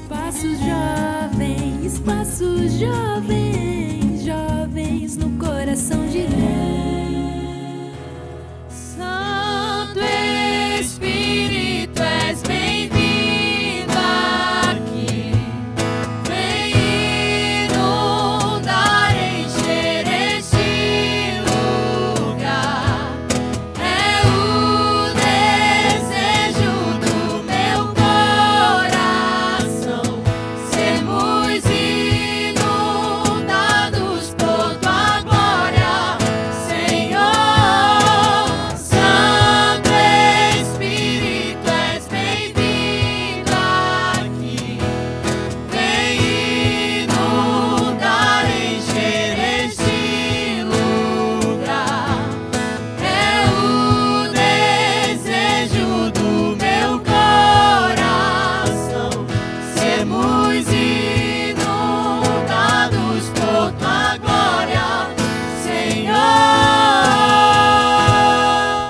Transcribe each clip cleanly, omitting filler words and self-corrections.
Espaço Jovem, jovens no coração de Deus. Santo Espírito, és bem-vindo aqui. Vem inundar, encher este lugar. É o desejo do meu coração sermos inundados por tua glória, Senhor. Santo Espírito, és bem-vindo aqui. Vem inundar, encher este lugar. É o desejo do meu coração sermos inundados por tua glória, Senhor.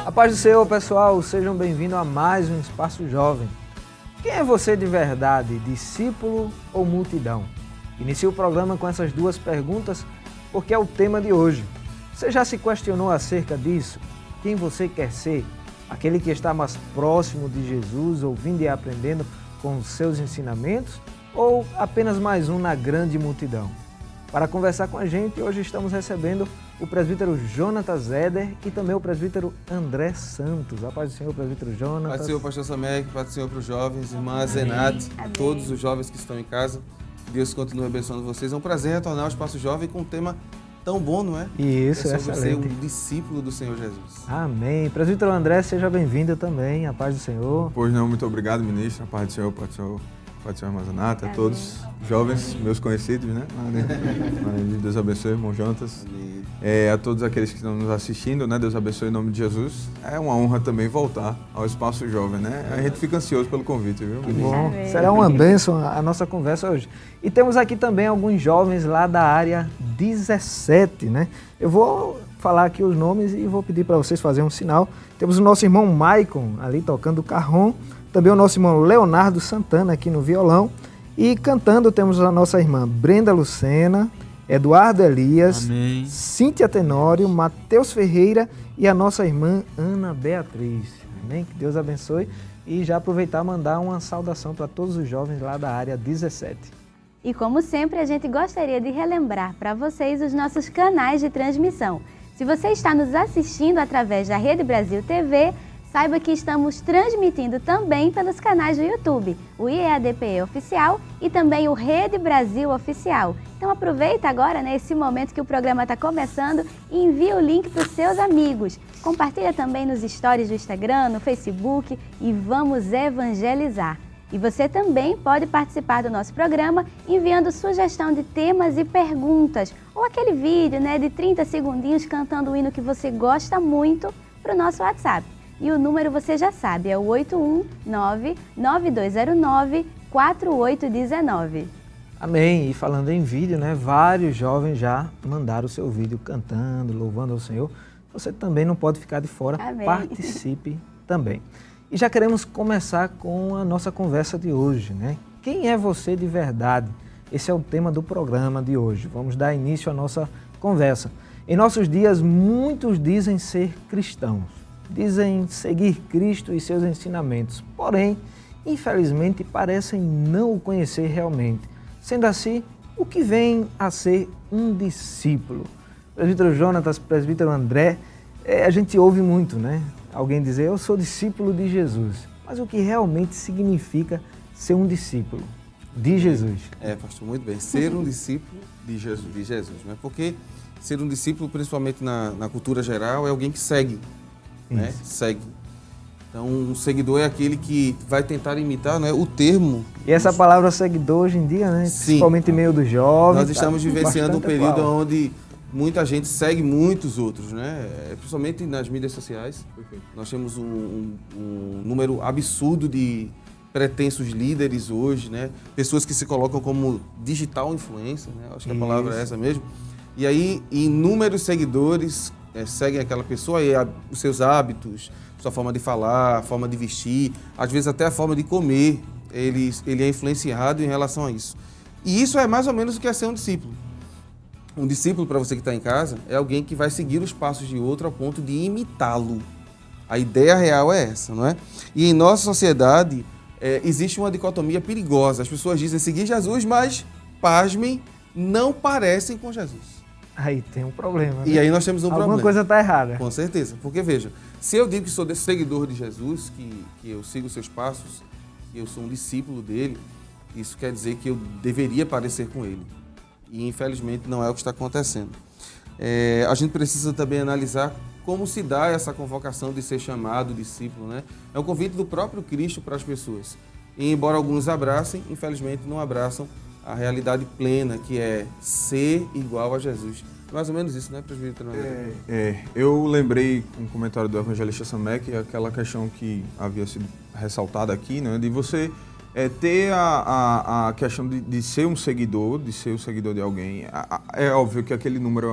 A paz do Senhor, pessoal, sejam bem-vindos a mais um Espaço Jovem. Quem é você de verdade, discípulo ou multidão? Inicio o programa com essas duas perguntas porque é o tema de hoje. Você já se questionou acerca disso? Quem você quer ser? Aquele que está mais próximo de Jesus, ouvindo e aprendendo com os seus ensinamentos? Ou apenas mais um na grande multidão? Para conversar com a gente, hoje estamos recebendo o presbítero Jonatas Éder e também o presbítero André Santos. A paz do Senhor, presbítero Jonatas. Paz do Senhor, pastor Samek, paz do Senhor para os jovens, irmã Zenate, todos os jovens que estão em casa. Deus continue abençoando vocês. É um prazer retornar ao Espaço Jovem com um tema tão bom, não é? Isso, é sobre ser excelente. um discípulo do Senhor Jesus. Amém. Presbítero André, seja bem-vindo também. A paz do Senhor. Pois não, muito obrigado, ministro. A paz do Senhor, paz do Senhor, paz do Senhor, irmã Zanata, a todos os jovens, meus conhecidos, né? Deus abençoe, irmão Jonatas. A todos aqueles que estão nos assistindo, né? Deus abençoe em nome de Jesus. É uma honra também voltar ao Espaço Jovem, né? A gente fica ansioso pelo convite, viu? Que bom. Será uma bênção a nossa conversa hoje. E temos aqui também alguns jovens lá da área 17, né? Eu vou falar aqui os nomes e vou pedir para vocês fazerem um sinal. Temos o nosso irmão Maicon ali tocando o carrom, também o nosso irmão Leonardo Santana aqui no violão e cantando temos a nossa irmã Brenda Lucena, Eduardo Elias, Amém. Cíntia Tenório, Matheus Ferreira e a nossa irmã Ana Beatriz. Amém? Que Deus abençoe. E já aproveitar e mandar uma saudação para todos os jovens lá da área 17. E como sempre, a gente gostaria de relembrar para vocês os nossos canais de transmissão. Se você está nos assistindo através da Rede Brasil TV, saiba que estamos transmitindo também pelos canais do YouTube, o IEADPE Oficial e também o Rede Brasil Oficial. Então aproveita agora, nesse momento que o programa está começando, e envia o link para os seus amigos. Compartilha também nos stories do Instagram, no Facebook e vamos evangelizar. E você também pode participar do nosso programa enviando sugestão de temas e perguntas, ou aquele vídeo, né, de 30 segundinhos cantando o hino que você gosta muito para o nosso WhatsApp. E o número você já sabe, é o 819-9209-4819. Amém. E falando em vídeo, né, vários jovens já mandaram o seu vídeo cantando, louvando ao Senhor. Você também não pode ficar de fora, Amém. Participe também. E já queremos começar com a nossa conversa de hoje, né? Quem é você de verdade? Esse é o tema do programa de hoje. Vamos dar início à nossa conversa. Em nossos dias, muitos dizem ser cristãos, dizem seguir Cristo e seus ensinamentos, porém, infelizmente, parecem não o conhecer realmente. Sendo assim, o que vem a ser um discípulo? Presbítero Jonatas, presbítero André, a gente ouve muito, né? Alguém dizer, eu sou discípulo de Jesus. Mas o que realmente significa ser um discípulo de Jesus? Pastor, muito bem. Ser um discípulo de Jesus, né? Porque ser um discípulo, principalmente na cultura geral, é alguém que segue, né? Segue. Então, um seguidor é aquele que vai tentar imitar, né, o termo. E essa palavra seguidor hoje em dia, né? Sim. Principalmente em meio dos jovens. Nós estamos vivenciando um período atual. onde muita gente segue muitos outros, né? Principalmente nas mídias sociais. Nós temos um número absurdo de pretensos líderes hoje, né? Pessoas que se colocam como digital influencer, né? Acho que a palavra é essa mesmo. E aí, inúmeros seguidores seguem aquela pessoa e os seus hábitos, sua forma de falar, forma de vestir, às vezes até a forma de comer, ele é influenciado em relação a isso. E isso é mais ou menos o que é ser um discípulo. Um discípulo, para você que está em casa, é alguém que vai seguir os passos de outro ao ponto de imitá-lo. A ideia real é essa, não é? E em nossa sociedade, existe uma dicotomia perigosa. As pessoas dizem seguir Jesus, mas, pasmem, não parecem com Jesus. Aí tem um problema. E aí nós temos um problema. Alguma coisa está errada. Com certeza. Porque, veja, se eu digo que sou seguidor de Jesus, que eu sigo os seus passos, que eu sou um discípulo dele, isso quer dizer que eu deveria parecer com ele. E, infelizmente, não é o que está acontecendo. A gente precisa também analisar como se dá essa convocação de ser chamado discípulo, né? É um convite do próprio Cristo para as pessoas. E, embora alguns abracem, infelizmente não abraçam a realidade plena, que é ser igual a Jesus. Mais ou menos isso, né, presbítero? Eu lembrei um comentário do evangelista Samek, aquela questão que havia sido ressaltada aqui, né, de você ter a questão de ser um seguidor, de ser o seguidor de alguém. É óbvio que aquele número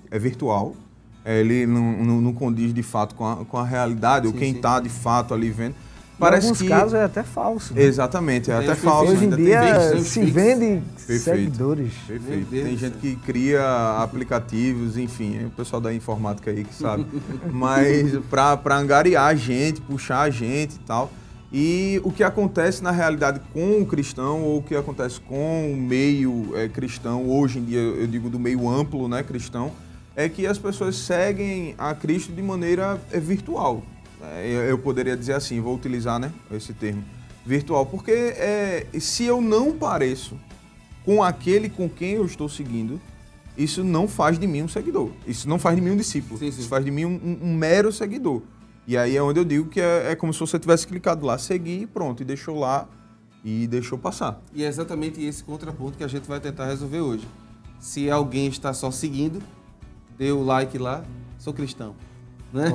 é virtual, ele não condiz de fato com a realidade, ou quem está de fato ali vendo. Parece em alguns casos é até falso. Né? Exatamente, é até falso. Hoje em dia se vende seguidores. Perfeito. Tem gente que cria aplicativos, enfim, o pessoal da informática aí que sabe. Mas para angariar a gente, puxar a gente e tal. E o que acontece na realidade com o cristão, ou o que acontece com o meio cristão, hoje em dia eu digo do meio amplo, né, cristão, é que as pessoas seguem a Cristo de maneira virtual. Eu poderia dizer assim, vou utilizar, né, esse termo, virtual, porque se eu não pareço com aquele com quem eu estou seguindo, isso não faz de mim um seguidor, isso não faz de mim um discípulo, sim. Isso faz de mim um mero seguidor. E aí é onde eu digo que é como se você tivesse clicado lá, seguir e pronto, e deixou lá e deixou passar. E é exatamente esse contraponto que a gente vai tentar resolver hoje. Se alguém está só seguindo, dê o like lá, sou cristão. Né?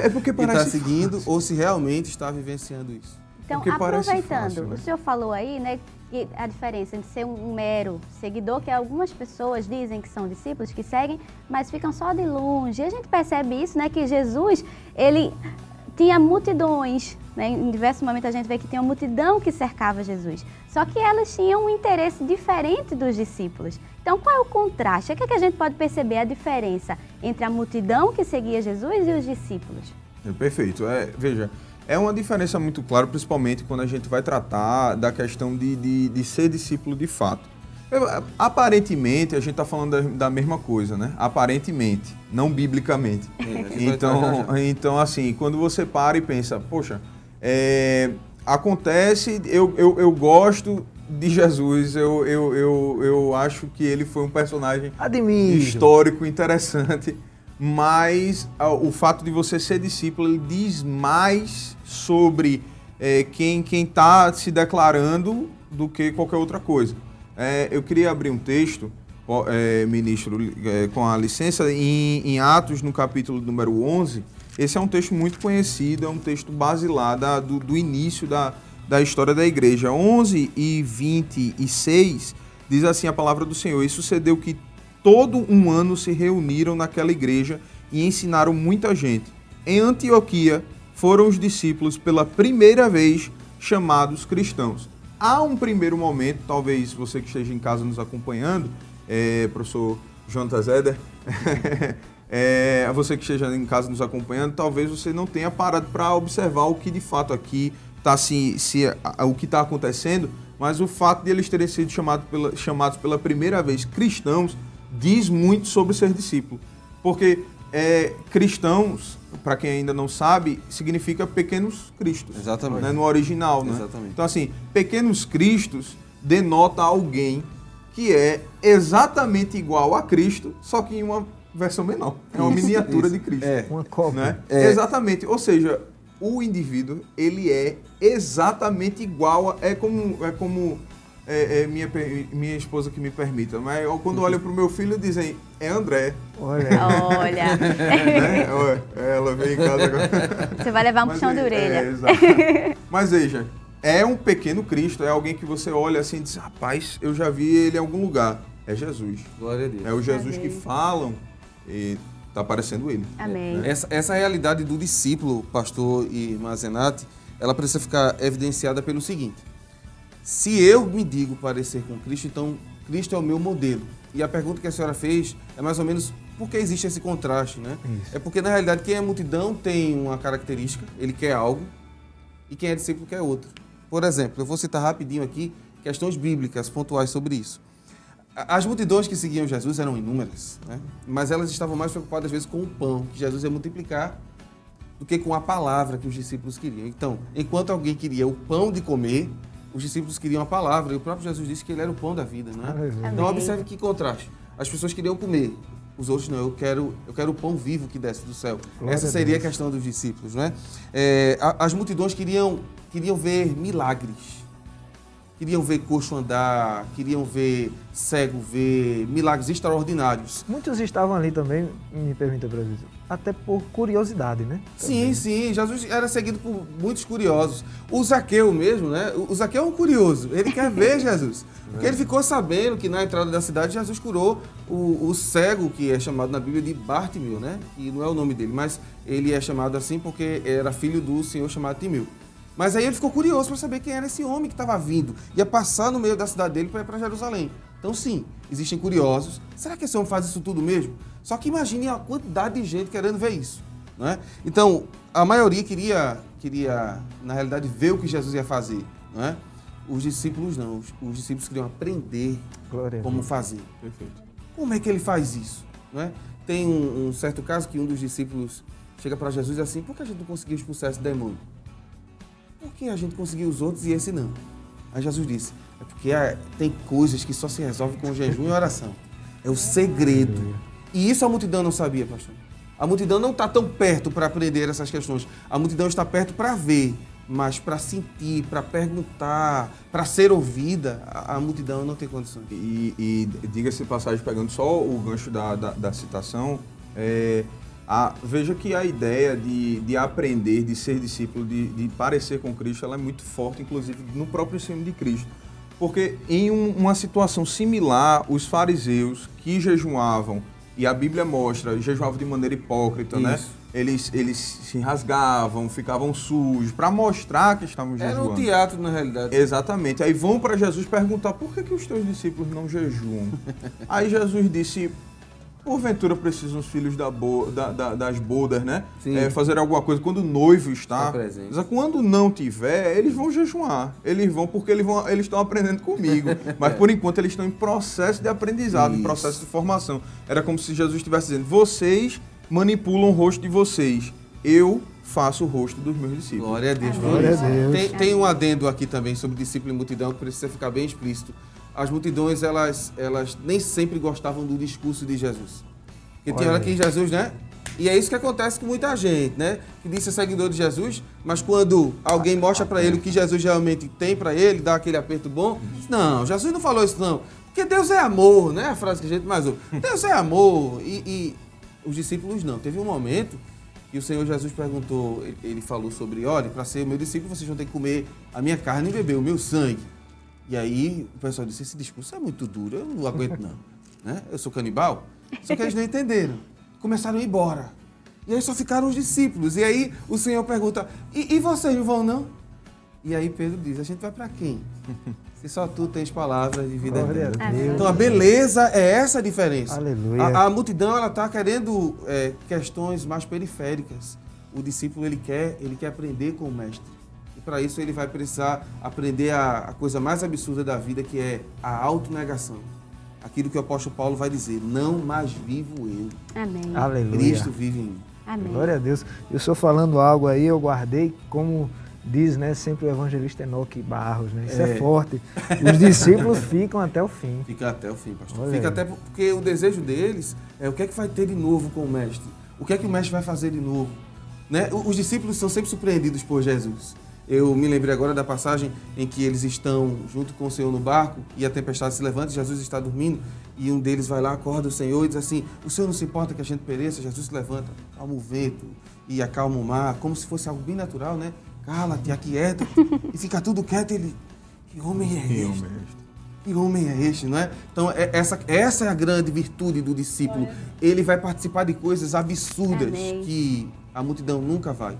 É porque parece está seguindo fácil. Ou se realmente está vivenciando isso. Então, aproveitando, fácil, né? O senhor falou aí, né, que a diferença entre ser um mero seguidor, que algumas pessoas dizem que são discípulos, que seguem, mas ficam só de longe. E a gente percebe isso, né, que Jesus, ele tinha multidões, né, em diversos momentos a gente vê que tinha uma multidão que cercava Jesus. Só que elas tinham um interesse diferente dos discípulos. Então, qual é o contraste? O que é que a gente pode perceber a diferença entre a multidão que seguia Jesus e os discípulos? Perfeito. Veja, é uma diferença muito clara, principalmente quando a gente vai tratar da questão de ser discípulo de fato. Aparentemente, a gente está falando da mesma coisa, né? Aparentemente, não biblicamente. Então, assim, quando você para e pensa, poxa, acontece, eu gosto de Jesus, eu acho que ele foi um personagem histórico interessante, mas o fato de você ser discípulo, ele diz mais sobre quem está se declarando do que qualquer outra coisa. Eu queria abrir um texto, ministro, com a licença, em Atos, no capítulo número 11. Esse é um texto muito conhecido, é um texto basilar do início da história da igreja. 11 e 26 diz assim a palavra do Senhor: e sucedeu que todo um ano se reuniram naquela igreja e ensinaram muita gente. Em Antioquia foram os discípulos pela primeira vez chamados cristãos. Há um primeiro momento, talvez você que esteja em casa nos acompanhando, professor Jonatas Eder, você que esteja em casa nos acompanhando, talvez você não tenha parado para observar o que de fato aqui está o que está acontecendo, mas o fato de eles terem sido chamados pela primeira vez cristãos diz muito sobre ser discípulo. Porque cristãos, para quem ainda não sabe, significa pequenos cristos. Exatamente. Né, no original, né? Exatamente. Então, assim, pequenos cristos denota alguém que é exatamente igual a Cristo, só que em uma versão menor. É uma miniatura de Cristo. Uma cópia. Né? Exatamente. Ou seja, o indivíduo, ele é exatamente igual é como minha esposa que me permita, mas quando olham para o meu filho dizem, é André. Olha. Né? Ela vem em casa agora. Você vai levar um puxão de orelha. Exato. Mas veja, é um pequeno Cristo, é alguém que você olha assim e diz, rapaz, eu já vi ele em algum lugar. É Jesus. Glória a Deus. É o Jesus que falam e está aparecendo ele. Amém. Essa realidade do discípulo, pastor e irmã Zenate, ela precisa ficar evidenciada pelo seguinte. se eu me digo parecer com Cristo, então Cristo é o meu modelo. E a pergunta que a senhora fez é mais ou menos por que existe esse contraste, né? Isso. É porque, na realidade, quem é multidão tem uma característica, ele quer algo, e quem é discípulo quer outro. Por exemplo, eu vou citar rapidinho aqui questões bíblicas pontuais sobre isso. As multidões que seguiam Jesus eram inúmeras, né? Mas elas estavam mais preocupadas, às vezes, com o pão que Jesus ia multiplicar do que com a palavra que os discípulos queriam. Então, enquanto alguém queria o pão de comer, os discípulos queriam a palavra, e o próprio Jesus disse que ele era o pão da vida, né? Aleluia. Então, observe que contraste. As pessoas queriam comer, os outros não. Eu quero o pão vivo que desce do céu. Glória Essa a seria a Deus. questão dos discípulos, né? As multidões queriam ver milagres. Queriam ver coxo andar, queriam ver cego ver, milagres extraordinários. Muitos estavam ali também, me permita, presbítero, até por curiosidade, né? Sim, sim. Jesus era seguido por muitos curiosos. O Zaqueu mesmo, né? O Zaqueu é um curioso. Ele quer ver Jesus. Porque ele ficou sabendo que na entrada da cidade Jesus curou o cego, que é chamado na Bíblia de Bartimeu, né? Que não é o nome dele, mas ele é chamado assim porque era filho do senhor chamado Timeu. Mas aí ele ficou curioso para saber quem era esse homem que estava vindo. Ia passar no meio da cidade dele para ir para Jerusalém. Então, sim, existem curiosos. Será que esse homem faz isso tudo mesmo? Só que imagine a quantidade de gente querendo ver isso, não é? Então, a maioria queria, na realidade, ver o que Jesus ia fazer, não é? Os discípulos não. Os discípulos queriam aprender Glória a como Deus. fazer. Perfeito. Como é que ele faz isso, não é? Tem um certo caso que um dos discípulos chega para Jesus e diz assim: por que a gente não conseguiu expulsar esse demônio? Por que a gente conseguiu os outros e esse não? Aí Jesus disse: é porque tem coisas que só se resolvem com jejum e oração. É o segredo. E isso a multidão não sabia, pastor. A multidão não está tão perto para aprender essas questões. A multidão está perto para ver, mas para sentir, para perguntar, para ser ouvida, a multidão não tem condições. E diga-se de passagem, pegando só o gancho da citação, veja que a ideia de aprender, de ser discípulo, de parecer com Cristo, ela é muito forte, inclusive no próprio ensino de Cristo. Porque em uma situação similar, os fariseus que jejuavam, e a Bíblia mostra, jejuavam de maneira hipócrita, né? Eles se rasgavam, ficavam sujos, para mostrar que estavam jejuando. Era um teatro, na realidade. Exatamente. Aí vão para Jesus perguntar: por que os teus discípulos não jejuam? Aí Jesus disse: porventura precisam os filhos das bodas, né? Fazer alguma coisa quando o noivo está presente. Mas quando não tiver, eles vão jejuar. Eles vão porque eles estão aprendendo comigo. Mas por enquanto eles estão em processo de aprendizado, em processo de formação. Era como se Jesus estivesse dizendo: vocês manipulam o rosto de vocês. Eu faço o rosto dos meus discípulos. Glória a Deus. Glória a Deus. Tem um adendo aqui também sobre discípulo e multidão que precisa ficar bem explícito. As multidões, elas nem sempre gostavam do discurso de Jesus. Porque tem hora que Jesus, né? E é isso que acontece com muita gente, né? Que diz ser seguidor de Jesus, mas quando alguém mostra para ele o que Jesus realmente tem para ele, dá aquele aperto bom, diz: não, Jesus não falou isso não. Porque Deus é amor, né? A frase que a gente mais ouve. Deus é amor. E os discípulos não. Teve um momento que o Senhor Jesus perguntou, ele falou sobre: olha, para ser o meu discípulo, vocês vão ter que comer a minha carne e beber o meu sangue. E aí o pessoal disse: esse discurso é muito duro, eu não aguento não. Né? Eu sou canibal. Só que eles não entenderam. Começaram a ir embora. E aí só ficaram os discípulos. E aí o Senhor pergunta: e vocês não vão não? E aí Pedro diz: a gente vai para quem? Se só tu tens palavras de vida Glória eterna. a Deus. Então a beleza é essa a diferença. Aleluia. A multidão, ela está querendo questões mais periféricas. O discípulo, ele quer aprender com o mestre. E para isso ele vai precisar aprender a coisa mais absurda da vida, que é a autonegação. Aquilo que o apóstolo Paulo vai dizer: não mais vivo eu. Amém. Aleluia. Cristo vive em mim. Amém. Glória a Deus. E o senhor falando algo aí, eu guardei, como diz, né, sempre o evangelista Enoque Barros, né? Isso é forte. Os discípulos ficam até o fim. Fica até o fim, pastor. Olha Fica aí. até porque o desejo deles é o que é que vai ter de novo com o mestre. O que é que o mestre vai fazer de novo? Né? Os discípulos são sempre surpreendidos por Jesus. Eu me lembrei agora da passagem em que eles estão junto com o Senhor no barco e a tempestade se levanta e Jesus está dormindo, e um deles vai lá, acorda o Senhor e diz assim: o Senhor não se importa que a gente pereça? Jesus se levanta, calma o vento e acalma o mar, como se fosse algo bem natural, né? Cala-te, aquieta, e fica tudo quieto. Ele: que homem é este? Que homem é este, não é? Então, essa é a grande virtude do discípulo. Ele vai participar de coisas absurdas Amém. que a multidão nunca vai.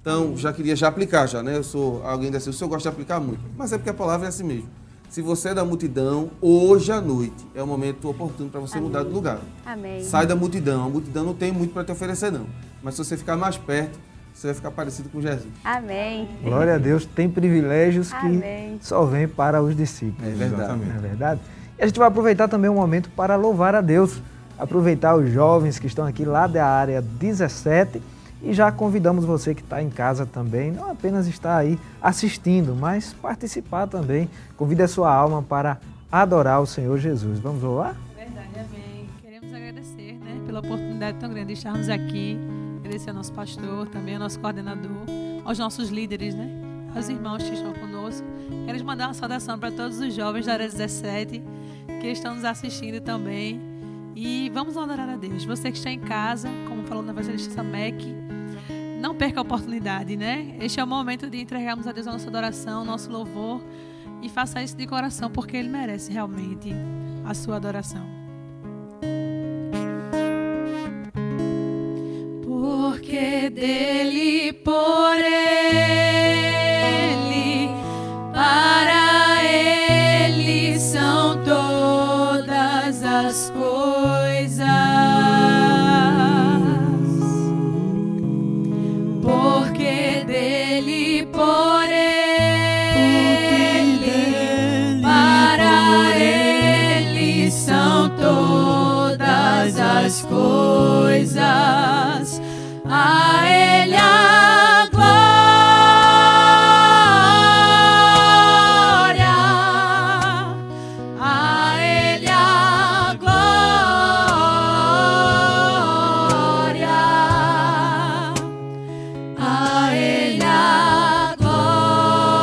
Então, já queria aplicar já, né? Eu sou alguém desse, o senhor gosta de aplicar muito. Mas é porque a palavra é assim mesmo. Se você é da multidão, hoje à noite é o momento oportuno para você mudar de lugar. Amém. Sai da multidão. A multidão não tem muito para te oferecer, não. Mas se você ficar mais perto, você vai ficar parecido com Jesus. Amém. Glória a Deus, tem privilégios Amém. que só vêm para os discípulos. É verdade. Exatamente. Não é verdade? E a gente vai aproveitar também um momento para louvar a Deus. Aproveitar os jovens que estão aqui lá da área 17 e já convidamos você que está em casa também, não apenas estar aí assistindo, mas participar também. Convide a sua alma para adorar o Senhor Jesus. Vamos louvar? Verdade, amém. Queremos agradecer, né, pela oportunidade tão grande de estarmos aqui. Agradecer ao nosso pastor, também ao nosso coordenador, aos nossos líderes, né, aos irmãos que estão conosco. Queremos mandar uma saudação para todos os jovens da área 17 que estão nos assistindo também. E vamos adorar a Deus. Você que está em casa, como falou na evangelista Samek, não perca a oportunidade, né? Este é o momento de entregarmos a Deus a nossa adoração, o nosso louvor, e faça isso de coração, porque Ele merece realmente a sua adoração. Porque dele, por ele, para ele são todas as coisas. Porque dele, por ele, para ele são todas as coisas. A ele a glória, a ele a glória, a ele a glória,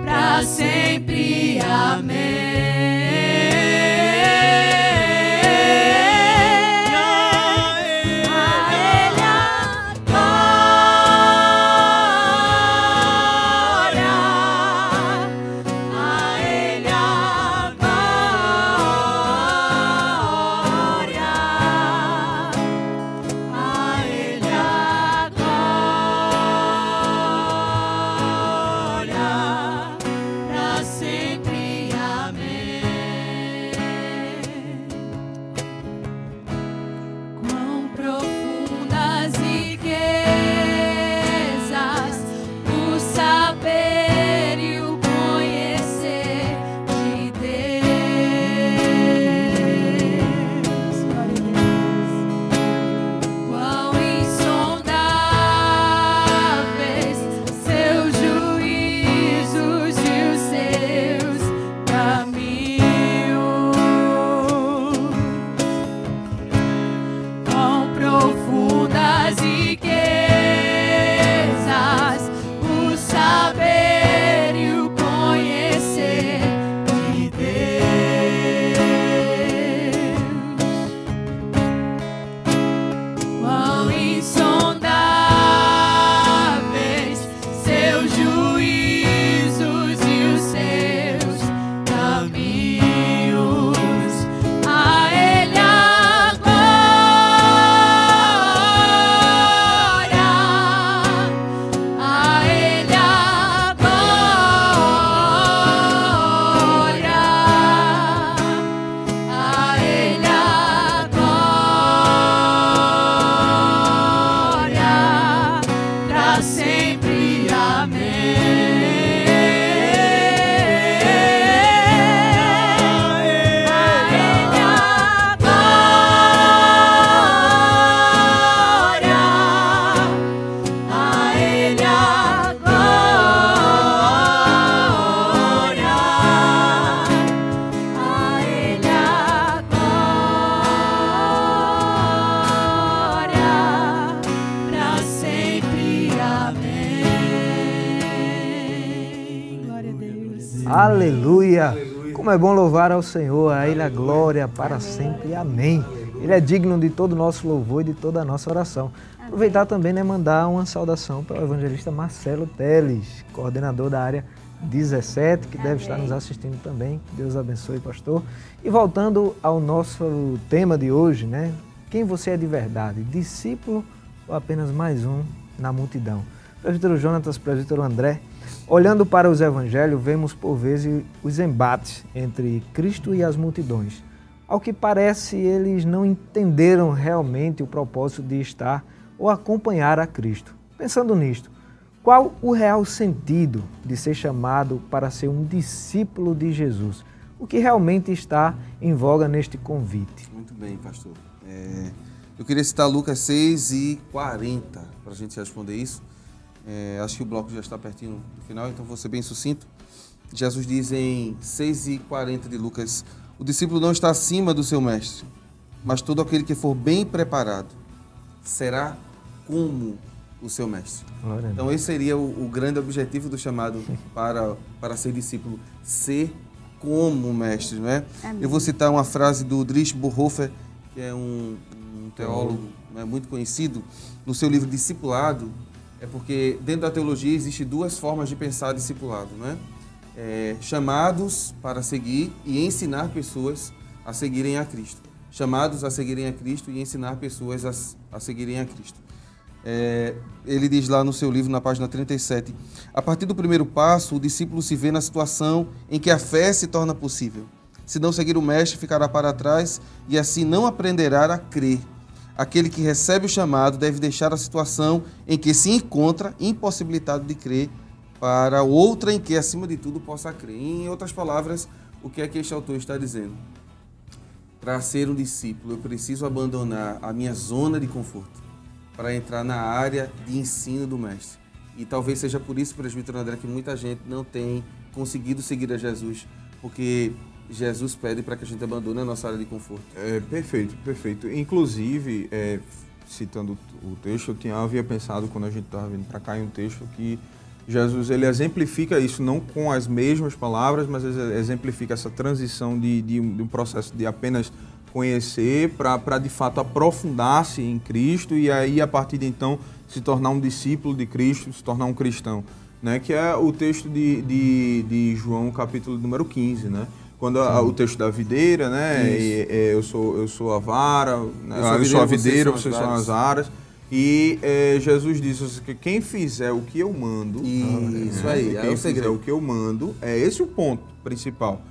pra sempre. Amém. Aleluia! Como é bom louvar ao Senhor, a Ele a glória para sempre. Amém. Ele é digno de todo o nosso louvor e de toda a nossa oração. Aproveitar também, né, mandar uma saudação para o evangelista Marcelo Teles, coordenador da área 17, que deve estar nos assistindo também. Deus abençoe, pastor. E voltando ao nosso tema de hoje, né? Quem você é de verdade? Discípulo ou apenas mais um na multidão? Presbítero Jonatas, presbítero André, olhando para os evangelhos, vemos por vezes os embates entre Cristo e as multidões. Ao que parece, eles não entenderam realmente o propósito de estar ou acompanhar a Cristo. Pensando nisto, qual o real sentido de ser chamado para ser um discípulo de Jesus? O que realmente está em voga neste convite? Muito bem, pastor. Eu queria citar Lucas 6:40 para a gente responder isso. Acho que o bloco já está pertinho do final, então vou ser bem sucinto. Jesus diz em 6:40 de Lucas: o discípulo não está acima do seu mestre, mas todo aquele que for bem preparado será como o seu mestre. Então esse seria o grande objetivo do chamado para ser discípulo, ser como o mestre, não é? Eu vou citar uma frase do Dietrich Bonhoeffer, que é um teólogo, né, muito conhecido, no seu livro Discipulado. É porque dentro da teologia existe duas formas de pensar discipulado, né? Chamados para seguir e ensinar pessoas a seguirem a Cristo. Chamados a seguirem a Cristo e ensinar pessoas a seguirem a Cristo. Ele diz lá no seu livro, na página 37, a partir do primeiro passo, o discípulo se vê na situação em que a fé se torna possível. Se não seguir o mestre, ficará para trás e assim não aprenderá a crer. Aquele que recebe o chamado deve deixar a situação em que se encontra impossibilitado de crer para outra em que, acima de tudo, possa crer. Em outras palavras, o que é que este autor está dizendo? Para ser um discípulo, eu preciso abandonar a minha zona de conforto para entrar na área de ensino do mestre. E talvez seja por isso, presbítero André, que muita gente não tem conseguido seguir a Jesus, porque Jesus pede para que a gente abandone a nossa área de conforto. Perfeito, perfeito. Inclusive, citando o texto, eu havia pensado, quando a gente estava vindo para cá, em um texto que Jesus ele exemplifica isso, não com as mesmas palavras, mas exemplifica essa transição de um processo de apenas conhecer para de fato aprofundar-se em Cristo e aí, a partir de então, se tornar um discípulo de Cristo, se tornar um cristão, né? Que é o texto de João, capítulo número 15, né? Quando o texto da videira, né? Eu sou a vara, eu sou a videira, vocês são as varas. E Jesus diz que quem fizer o que eu mando... Isso aí, quem fizer o que eu mando, é esse o ponto principal.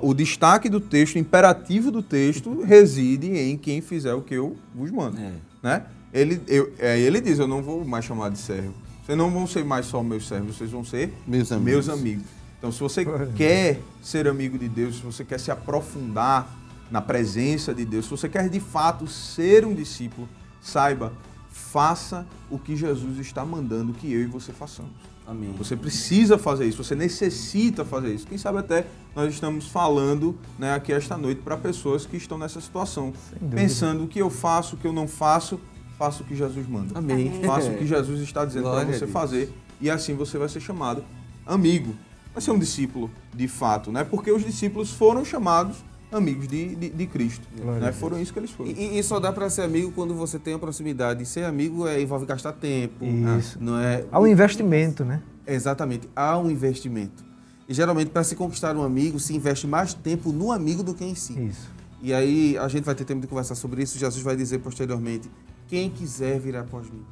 O destaque do texto, o imperativo do texto, reside em quem fizer o que eu vos mando. Né? Ele diz, eu não vou mais chamar de servo. Vocês não vão ser mais só meus servos, vocês vão ser meus amigos. Então, se você quer ser amigo de Deus, se você quer se aprofundar na presença de Deus, se você quer de fato ser um discípulo, saiba, faça o que Jesus está mandando que eu e você façamos. Amém. Você precisa fazer isso, você necessita fazer isso. Quem sabe até nós estamos falando, né, aqui esta noite para pessoas que estão nessa situação, pensando o que eu faço, o que eu não faço, faço o que Jesus manda. Amém. Faça o que Jesus está dizendo para você fazer e assim você vai ser chamado amigo. Vai ser um discípulo de fato, né? Porque os discípulos foram chamados amigos de Cristo. Né? Foram isso que eles foram. E só dá para ser amigo quando você tem a proximidade. E ser amigo envolve gastar tempo. Isso. Não é? Há um investimento, né? Exatamente. Há um investimento. E geralmente, para se conquistar um amigo, se investe mais tempo no amigo do que em si. Isso. E aí, a gente vai ter tempo de conversar sobre isso. Jesus vai dizer posteriormente, quem quiser vir após mim,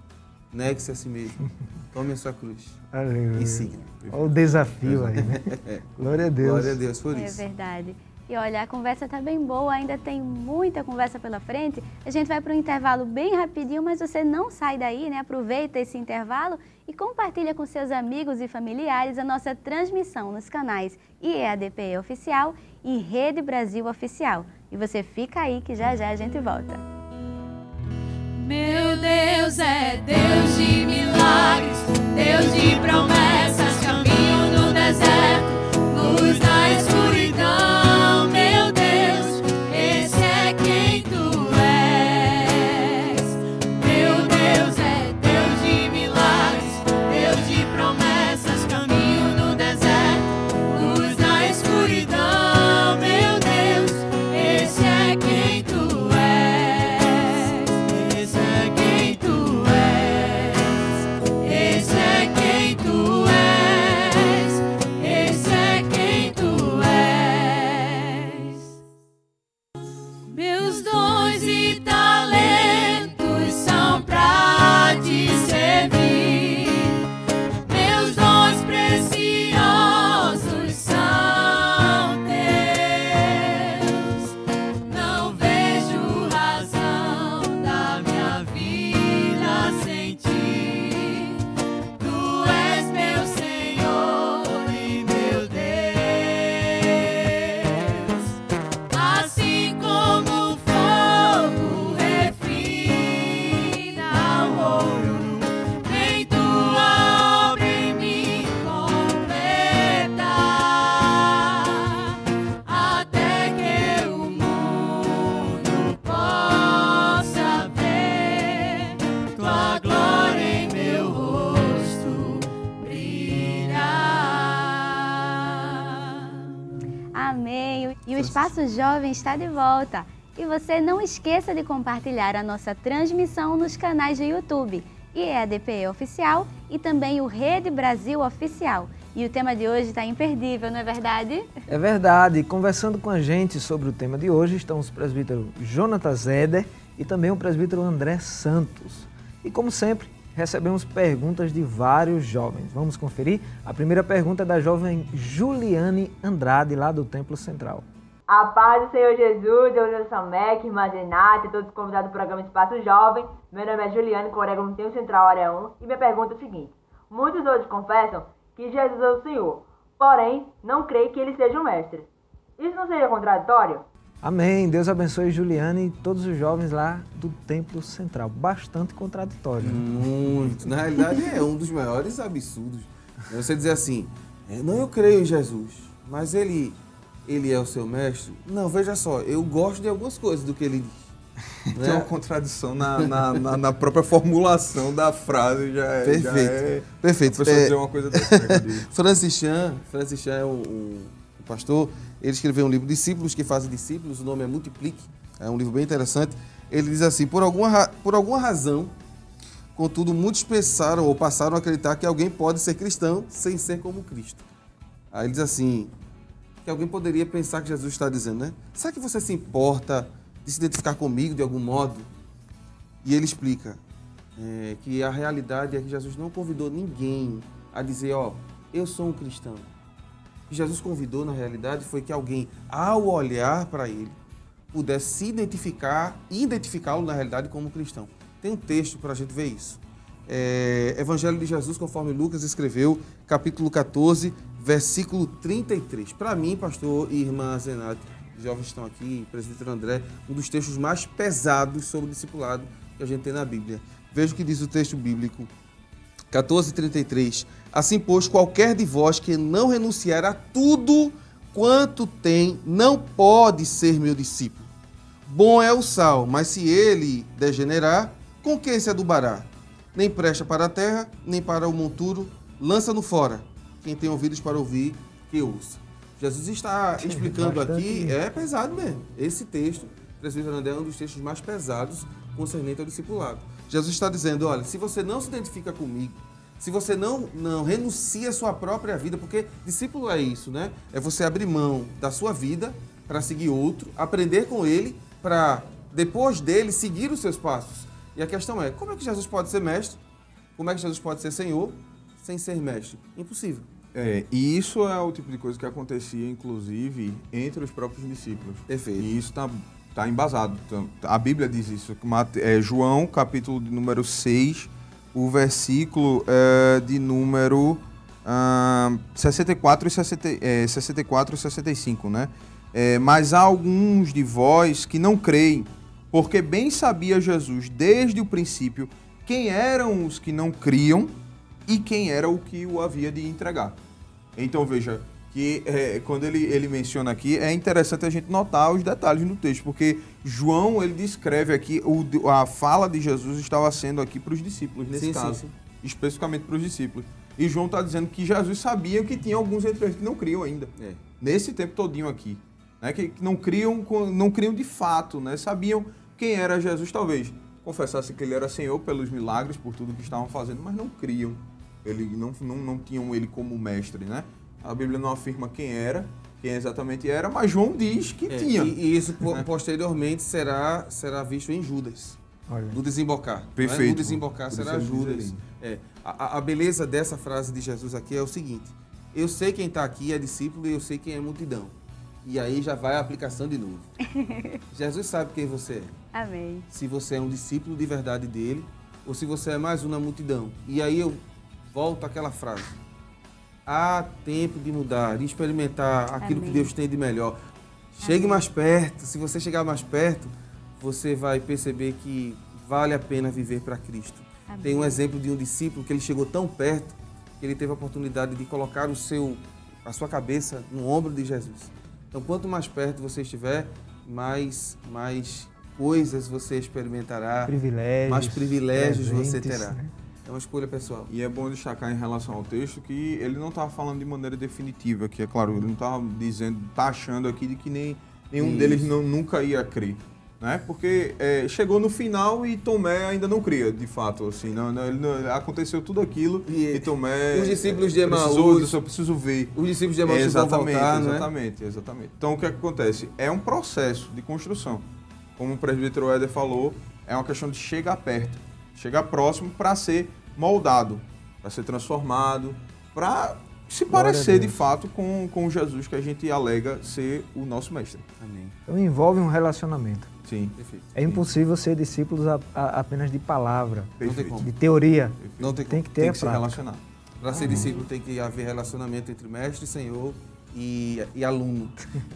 negue-se a si mesmo. Tome a sua cruz e siga. Olha o desafio aí, né? Glória a Deus. Glória a Deus por isso. É verdade. E olha, a conversa está bem boa, ainda tem muita conversa pela frente. A gente vai para um intervalo bem rapidinho, mas você não sai daí, né? Aproveita esse intervalo e compartilha com seus amigos e familiares a nossa transmissão nos canais IEADPE Oficial e Rede Brasil Oficial. E você fica aí que já já a gente volta. Meu Deus é Deus de milagres, Deus de promessas, caminho no deserto, luz na escuridão. Meu Deus, esse é quem tu és. Meu Deus é Deus de milagres, Deus de promessas, caminho no deserto, luz na escuridão. Meu Deus, esse é quem tu és. Esse é quem tu és. Esse é quem tu és. Amém! E o Espaço Jovem está de volta. E você não esqueça de compartilhar a nossa transmissão nos canais do YouTube, IEADPE Oficial e também o Rede Brasil Oficial. E o tema de hoje está imperdível, não é verdade? É verdade. Conversando com a gente sobre o tema de hoje estão os presbíteros Jonatas Eder e também o presbítero André Santos. E como sempre, recebemos perguntas de vários jovens. Vamos conferir? A primeira pergunta é da jovem Juliane Andrade, lá do Templo Central. A paz do Senhor Jesus, eu sou Samek, irmã Renata e todos os convidados do programa Espaço Jovem. Meu nome é Juliane, congrego no Templo Central, área 1, e minha pergunta é o seguinte. Muitos hoje confessam que Jesus é o Senhor, porém não creem que Ele seja o Mestre. Isso não seria contraditório? Amém. Deus abençoe Juliane e todos os jovens lá do Templo Central. Bastante contraditório. Muito. Na realidade, é um dos maiores absurdos. Você dizer assim, não, eu creio em Jesus, mas ele é o seu mestre? Não, veja só, eu gosto de algumas coisas do que ele diz. Né? Tem uma contradição na própria formulação da frase, Perfeito. Perfeito. A pessoa dizer uma coisa dessa. Francis Chan é um pastor, ele escreveu um livro, Discípulos que Fazem Discípulos, o nome é Multiplique, é um livro bem interessante. Ele diz assim, por alguma razão, contudo, muitos pensaram ou passaram a acreditar que alguém pode ser cristão sem ser como Cristo. Aí ele diz assim, que alguém poderia pensar que Jesus está dizendo, né? Será que você se importa de se identificar comigo de algum modo? E ele explica que a realidade é que Jesus não convidou ninguém a dizer, eu sou um cristão. O que Jesus convidou, na realidade, foi que alguém, ao olhar para ele, pudesse se identificar e identificá-lo, na realidade, como cristão. Tem um texto para a gente ver isso. Evangelho de Jesus, conforme Lucas escreveu, capítulo 14, versículo 33. Para mim, pastor e irmã Zenate, jovens estão aqui, presbítero André, um dos textos mais pesados sobre o discipulado que a gente tem na Bíblia. Veja o que diz o texto bíblico, 14:33. Assim, pois, qualquer de vós que não renunciar a tudo quanto tem, não pode ser meu discípulo. Bom é o sal, mas se ele degenerar, com que se adubará? Nem presta para a terra, nem para o monturo, lança-no fora. Quem tem ouvidos para ouvir, que ouça. Jesus está explicando aqui, é pesado mesmo. Esse texto, presbítero André, é um dos textos mais pesados concernente ao discipulado. Jesus está dizendo, olha, se você não se identifica comigo, se você não renuncia a sua própria vida, porque discípulo é isso, né? É você abrir mão da sua vida para seguir outro, aprender com ele, para depois dele seguir os seus passos. E a questão é, como é que Jesus pode ser mestre? Como é que Jesus pode ser Senhor sem ser mestre? Impossível. E isso é o tipo de coisa que acontecia, inclusive, entre os próprios discípulos. Perfeito. E isso está embasado. A Bíblia diz isso. João, capítulo de número 6, o versículo de número 64 e 65, né? Mas há alguns de vós que não creem, porque bem sabia Jesus desde o princípio quem eram os que não criam e quem era o que o havia de entregar. Então veja que quando ele menciona aqui, é interessante a gente notar os detalhes no texto, porque João ele descreve aqui, a fala de Jesus estava sendo aqui para os discípulos, nesse caso, especificamente para os discípulos. E João está dizendo que Jesus sabia que tinha alguns entre eles que não criam ainda, nesse tempo todinho aqui, né, que não criam de fato, né, sabiam quem era Jesus, talvez confessassem que ele era Senhor pelos milagres, por tudo que estavam fazendo, mas não criam. Ele não tinham ele como mestre, né? A Bíblia não afirma quem exatamente era, mas João diz que tinha. E isso posteriormente será visto em Judas, do desembocar. Perfeito. No desembocar será Judas. A beleza dessa frase de Jesus aqui é o seguinte, eu sei quem está aqui é discípulo e eu sei quem é multidão. E aí já vai a aplicação de novo. Jesus sabe quem você é. Amém. Se você é um discípulo de verdade dele, ou se você é mais um na multidão. E aí eu volto àquela frase. Há tempo de mudar, de experimentar aquilo que Deus tem de melhor. Chegue mais perto. Se você chegar mais perto, você vai perceber que vale a pena viver para Cristo. Amém. Tem um exemplo de um discípulo que ele chegou tão perto que ele teve a oportunidade de colocar a sua cabeça no ombro de Jesus. Então, quanto mais perto você estiver, mais coisas você experimentará, mais privilégios você terá. Né? É uma escolha pessoal. E é bom destacar em relação ao texto que ele não está falando de maneira definitiva, que é claro, ele não está dizendo, está achando aqui de que nenhum deles nunca ia crer. Né? Porque chegou no final e Tomé ainda não cria, de fato. Assim, aconteceu tudo aquilo e Tomé... Os discípulos de Emaús... Eu preciso ver. Os discípulos de Emaús vão voltar, exatamente. Então, o que acontece? É um processo de construção. Como o presbítero Éder falou, é uma questão de chegar perto, chegar próximo para ser moldado, para ser transformado, para se parecer de fato com Jesus que a gente alega ser o nosso mestre. Amém. Então envolve um relacionamento. Sim. Perfeito. É impossível ser discípulos apenas de palavra, Perfeito. de teoria. Não tem Tem que ter Tem a que se prática. relacionar. Para ser discípulo tem que haver relacionamento entre mestre, senhor e aluno.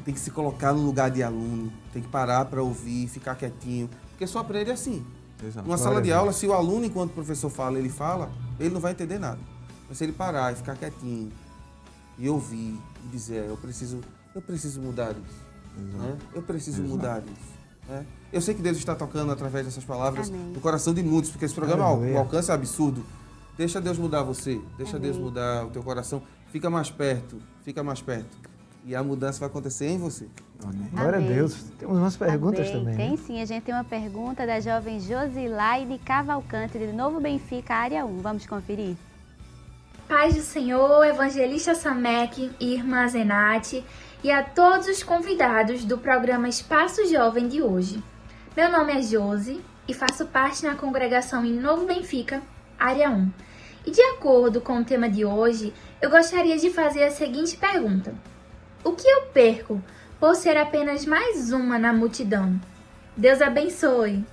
Tem que se colocar no lugar de aluno, tem que parar para ouvir, ficar quietinho, porque só aprende assim. Exato. Numa sala de aula, se o aluno, enquanto o professor fala, ele não vai entender nada. Mas se ele parar e ficar quietinho e ouvir e dizer, eu preciso mudar isso, né? Eu preciso mudar isso. Né? Eu sei que Deus está tocando através dessas palavras no coração de muitos, porque esse programa, o alcance é absurdo. Deixa Deus mudar você, deixa Deus mudar o teu coração. Fica mais perto. E a mudança vai acontecer em você. Amém. Glória a Deus. Temos umas perguntas Amém. também. Tem Né? sim, a gente tem uma pergunta da jovem Josilaide Cavalcante, de Novo Benfica, área 1. Vamos conferir? Paz do Senhor, Evangelista Samek e Irmã Zenate, e a todos os convidados do programa Espaço Jovem de hoje. Meu nome é Josi e faço parte na congregação em Novo Benfica, área 1. E de acordo com o tema de hoje, eu gostaria de fazer a seguinte pergunta: o que eu perco por ser apenas mais uma na multidão? Deus abençoe!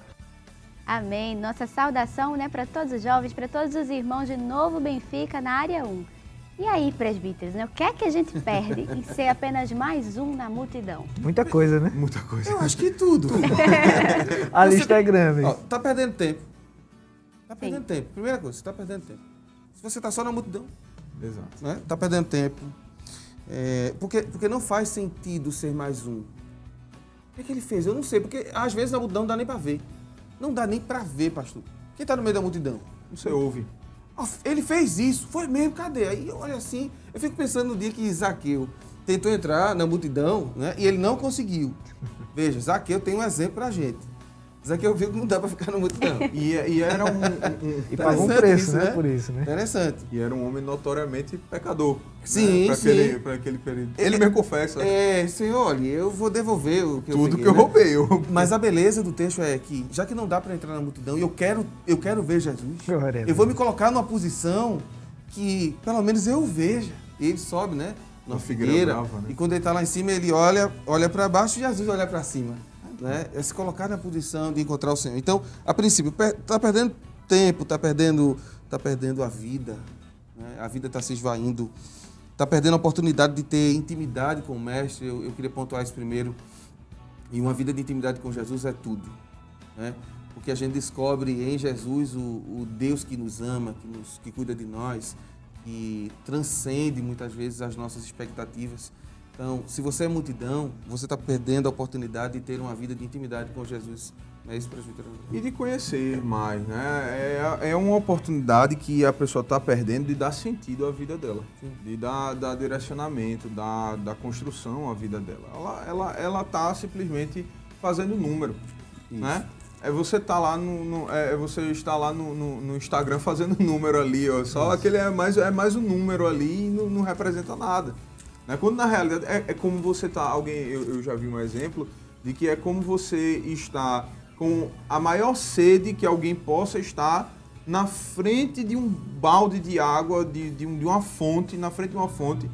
Amém. Nossa saudação, né, para todos os jovens, para todos os irmãos de Novo Benfica na área 1. E aí, presbíteros, né? O que é que a gente perde em ser apenas mais um na multidão? Muita coisa, né? Muita coisa. Eu acho que tudo. A lista é grande. Ó, tá perdendo tempo. Primeira coisa, você tá perdendo tempo. Se você tá só na multidão, Exato. né? Tá perdendo tempo. Porque não faz sentido ser mais um. O que ele fez? Eu não sei, porque às vezes na multidão não dá nem para ver. Não dá nem para ver, pastor. Quem tá no meio da multidão? Você ouve. Ele fez isso, foi mesmo, cadê? Aí olha assim, eu fico pensando no dia que Zaqueu tentou entrar na multidão, né? E ele não conseguiu. Veja, Zaqueu tem um exemplo pra gente. Zaqueu viu que não dá pra ficar na multidão. E era E pagou um Interessante preço, isso, né? né? Por isso, né? Interessante. E era um homem notoriamente pecador. Sim, né? sim. Para aquele período. Ele mesmo confessa. Senhor, olha, eu vou devolver o que Tudo eu peguei, que eu né? roubei. Mas a beleza do texto é que, já que não dá para entrar na multidão, e eu quero ver Jesus, Glória a eu vou Deus. me colocar numa posição que, pelo menos, eu o veja. E ele sobe, né? Na figueira figueira. brava, né? E quando ele está lá em cima, ele olha para baixo e Jesus olha para cima. Né? É se colocar na posição de encontrar o Senhor. Então, a princípio, está perdendo tempo, está perdendo a vida. Né? A vida está se esvaindo. Está perdendo a oportunidade de ter intimidade com o Mestre. Eu queria pontuar isso primeiro. E uma vida de intimidade com Jesus é tudo. Né? Porque a gente descobre em Jesus o Deus que nos ama, que cuida de nós, que transcende muitas vezes as nossas expectativas. Então, se você é multidão, você está perdendo a oportunidade de ter uma vida de intimidade com Jesus. É isso, presbítero? E de conhecer mais, né? É uma oportunidade que a pessoa está perdendo de dar sentido à vida dela. Sim. De dar direcionamento, da construção à vida dela. Ela está simplesmente fazendo número, Isso. né? Você está lá você está lá no Instagram fazendo número ali, ó. Só aquele é mais um número ali e não representa nada. Né? Quando na realidade é como você está. Eu já vi um exemplo de que é como você está com a maior sede que alguém possa estar na frente de um balde de água, de uma fonte, na frente de uma fonte,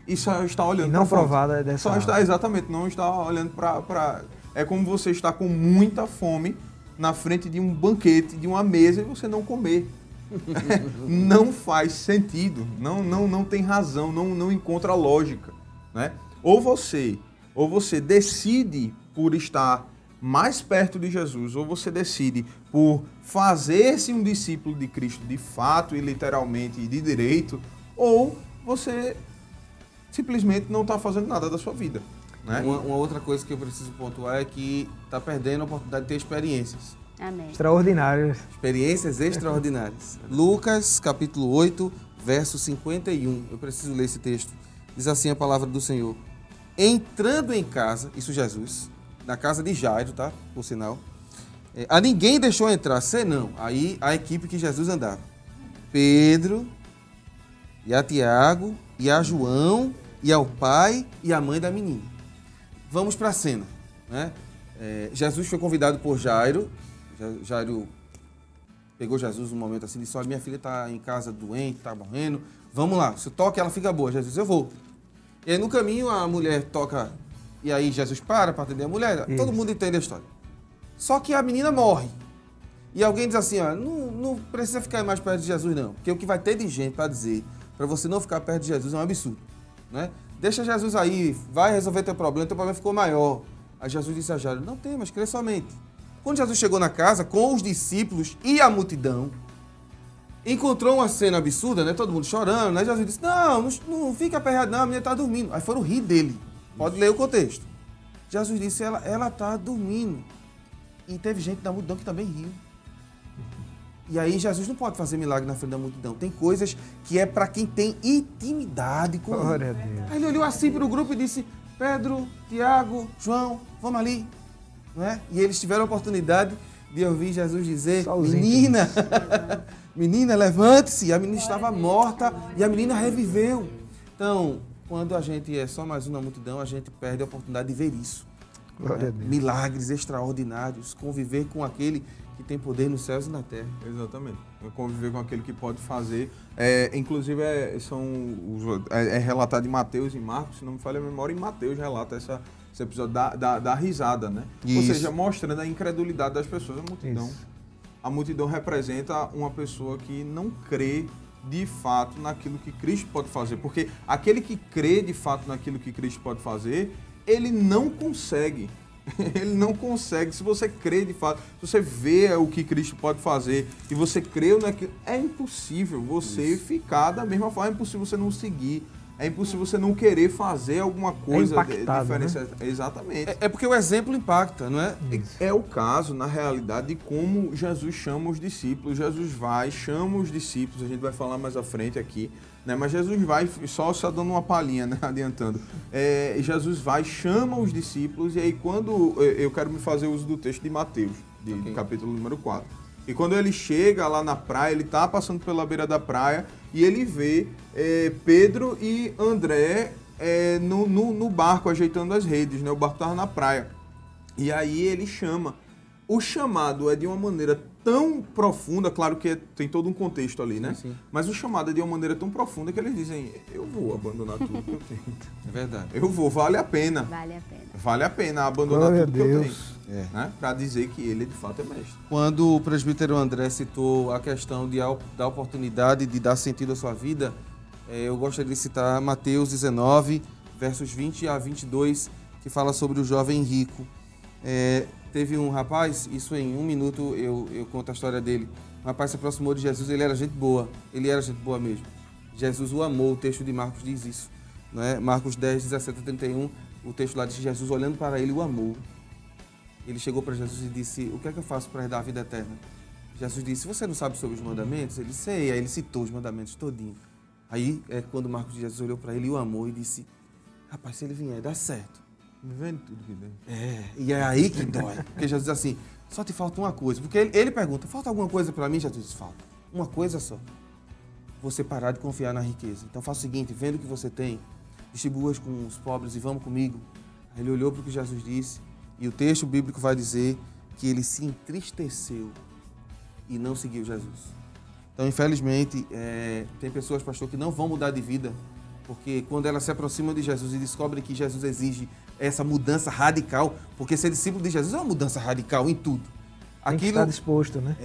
e só está olhando E não pra fonte. provada dessa Só água. está, exatamente, não está olhando para... É como você está com muita fome na frente de um banquete, de uma mesa, e você não comer. Não faz sentido, não tem razão, não encontra lógica. Né? Ou você decide por estar mais perto de Jesus, ou você decide por fazer-se um discípulo de Cristo de fato e literalmente e de direito, ou você simplesmente não está fazendo nada da sua vida. Né? Uma outra coisa que eu preciso pontuar é que está perdendo a oportunidade de ter experiências. Amém. Extraordinárias. Experiências extraordinárias. Lucas, capítulo 8, verso 51. Eu preciso ler esse texto. Diz assim a palavra do Senhor. Entrando em casa, isso Jesus, na casa de Jairo, tá? Por sinal. A ninguém deixou entrar, senão aí a equipe que Jesus andava. Pedro, e a Tiago, e a João, e ao pai e a mãe da menina. Vamos para a cena, né? Jesus foi convidado por Jairo. Jairo pegou Jesus num momento assim e disse, olha, minha filha está em casa doente, está morrendo, vamos lá, se toca ela fica boa. Jesus, eu vou. E aí no caminho a mulher toca, e aí Jesus para atender a mulher, Isso. Todo mundo entende a história. Só que a menina morre. E alguém diz assim, ó, não precisa ficar mais perto de Jesus não, porque o que vai ter de gente para dizer, para você não ficar perto de Jesus é um absurdo, né? Deixa Jesus aí, vai resolver teu problema ficou maior. Aí Jesus disse a Jairo, não temas, crê somente. Quando Jesus chegou na casa, com os discípulos e a multidão, encontrou uma cena absurda, né? Todo mundo chorando, né? Jesus disse, não fica aperreado não, a menina está dormindo. Aí foram rir dele. Pode ler o contexto. Jesus disse, ela está dormindo. E teve gente da multidão que também riu. E aí Jesus não pode fazer milagre na frente da multidão. Tem coisas que é para quem tem intimidade com ele. Glória a Deus. Aí ele olhou assim para o grupo e disse, Pedro, Tiago, João, vamos ali. Não é? E eles tiveram a oportunidade de ouvir Jesus dizer, menina, menina, levante-se. E a menina estava morta e a menina reviveu. Então, quando a gente é só mais uma multidão, a gente perde a oportunidade de ver isso. Glória a Deus. Milagres extraordinários, conviver com aquele que tem poder nos céus e na terra. Exatamente. Conviver com aquele que pode fazer. Inclusive, é relatado em Mateus e Marcos, se não me falha a memória, em Mateus relata esse episódio da risada, né? Isso. Ou seja, mostrando a incredulidade das pessoas. A multidão. Isso. A multidão representa uma pessoa que não crê de fato naquilo que Cristo pode fazer. Porque aquele que crê de fato naquilo que Cristo pode fazer, ele não consegue. Ele não consegue. Se você crê de fato, se você vê o que Cristo pode fazer e você crê naquilo, é impossível você ficar da mesma forma, é impossível você não seguir, é impossível você não querer fazer alguma coisa diferente. Né? Exatamente. É porque o exemplo impacta, não é? É o caso, na realidade, de como Jesus chama os discípulos. Jesus vai, chama os discípulos, a gente vai falar mais à frente aqui, né? Mas Jesus vai, só dando uma palhinha, né? Adiantando. Jesus vai, chama os discípulos, e aí quando eu quero me fazer uso do texto de Mateus, do capítulo número 4. E quando ele chega lá na praia, ele está passando pela beira da praia e ele vê Pedro e André no barco, ajeitando as redes, né? O barco estava na praia. E aí ele chama. O chamado é de uma maneira tão profunda, claro que tem todo um contexto ali, né? Sim. Mas o chamado é de uma maneira tão profunda que eles dizem, eu vou abandonar tudo que eu tenho. É verdade. Eu vou, vale a pena. Vale a pena. Vale a pena abandonar Glória tudo que a eu Deus. tenho. Né? Para dizer que ele de fato é mestre. Quando o presbítero André citou a questão da oportunidade de dar sentido à sua vida, eu gostaria de citar Mateus 19, versos 20 a 22, que fala sobre o jovem rico. Teve um rapaz, isso em 1 minuto eu conto a história dele. Um rapaz se aproximou de Jesus, ele era gente boa mesmo. Jesus o amou, o texto de Marcos diz isso. Né? Marcos 10, 17 a 31, o texto lá diz que Jesus, olhando para ele, o amou. Ele chegou para Jesus e disse, o que é que eu faço para herdar a vida eterna? Jesus disse, você não sabe sobre os mandamentos? Ele disse, sei. Aí ele citou os mandamentos todinho. Aí quando Marcos de Jesus olhou para ele, o amou e disse, rapaz, se ele vier, dá certo. Vendo tudo que tem. E é aí que dói. Porque Jesus diz assim, só te falta uma coisa. Porque ele pergunta, falta alguma coisa para mim? Jesus diz, falta. Uma coisa só. Você parar de confiar na riqueza. Então faça o seguinte, vendo o que você tem, distribua com os pobres e vamos comigo. Aí ele olhou para o que Jesus disse e o texto bíblico vai dizer que ele se entristeceu e não seguiu Jesus. Então, infelizmente, tem pessoas, pastor, que não vão mudar de vida porque quando elas se aproximam de Jesus e descobrem que Jesus exige essa mudança radical, porque ser discípulo de Jesus é uma mudança radical em tudo. Tem que estar disposto, né?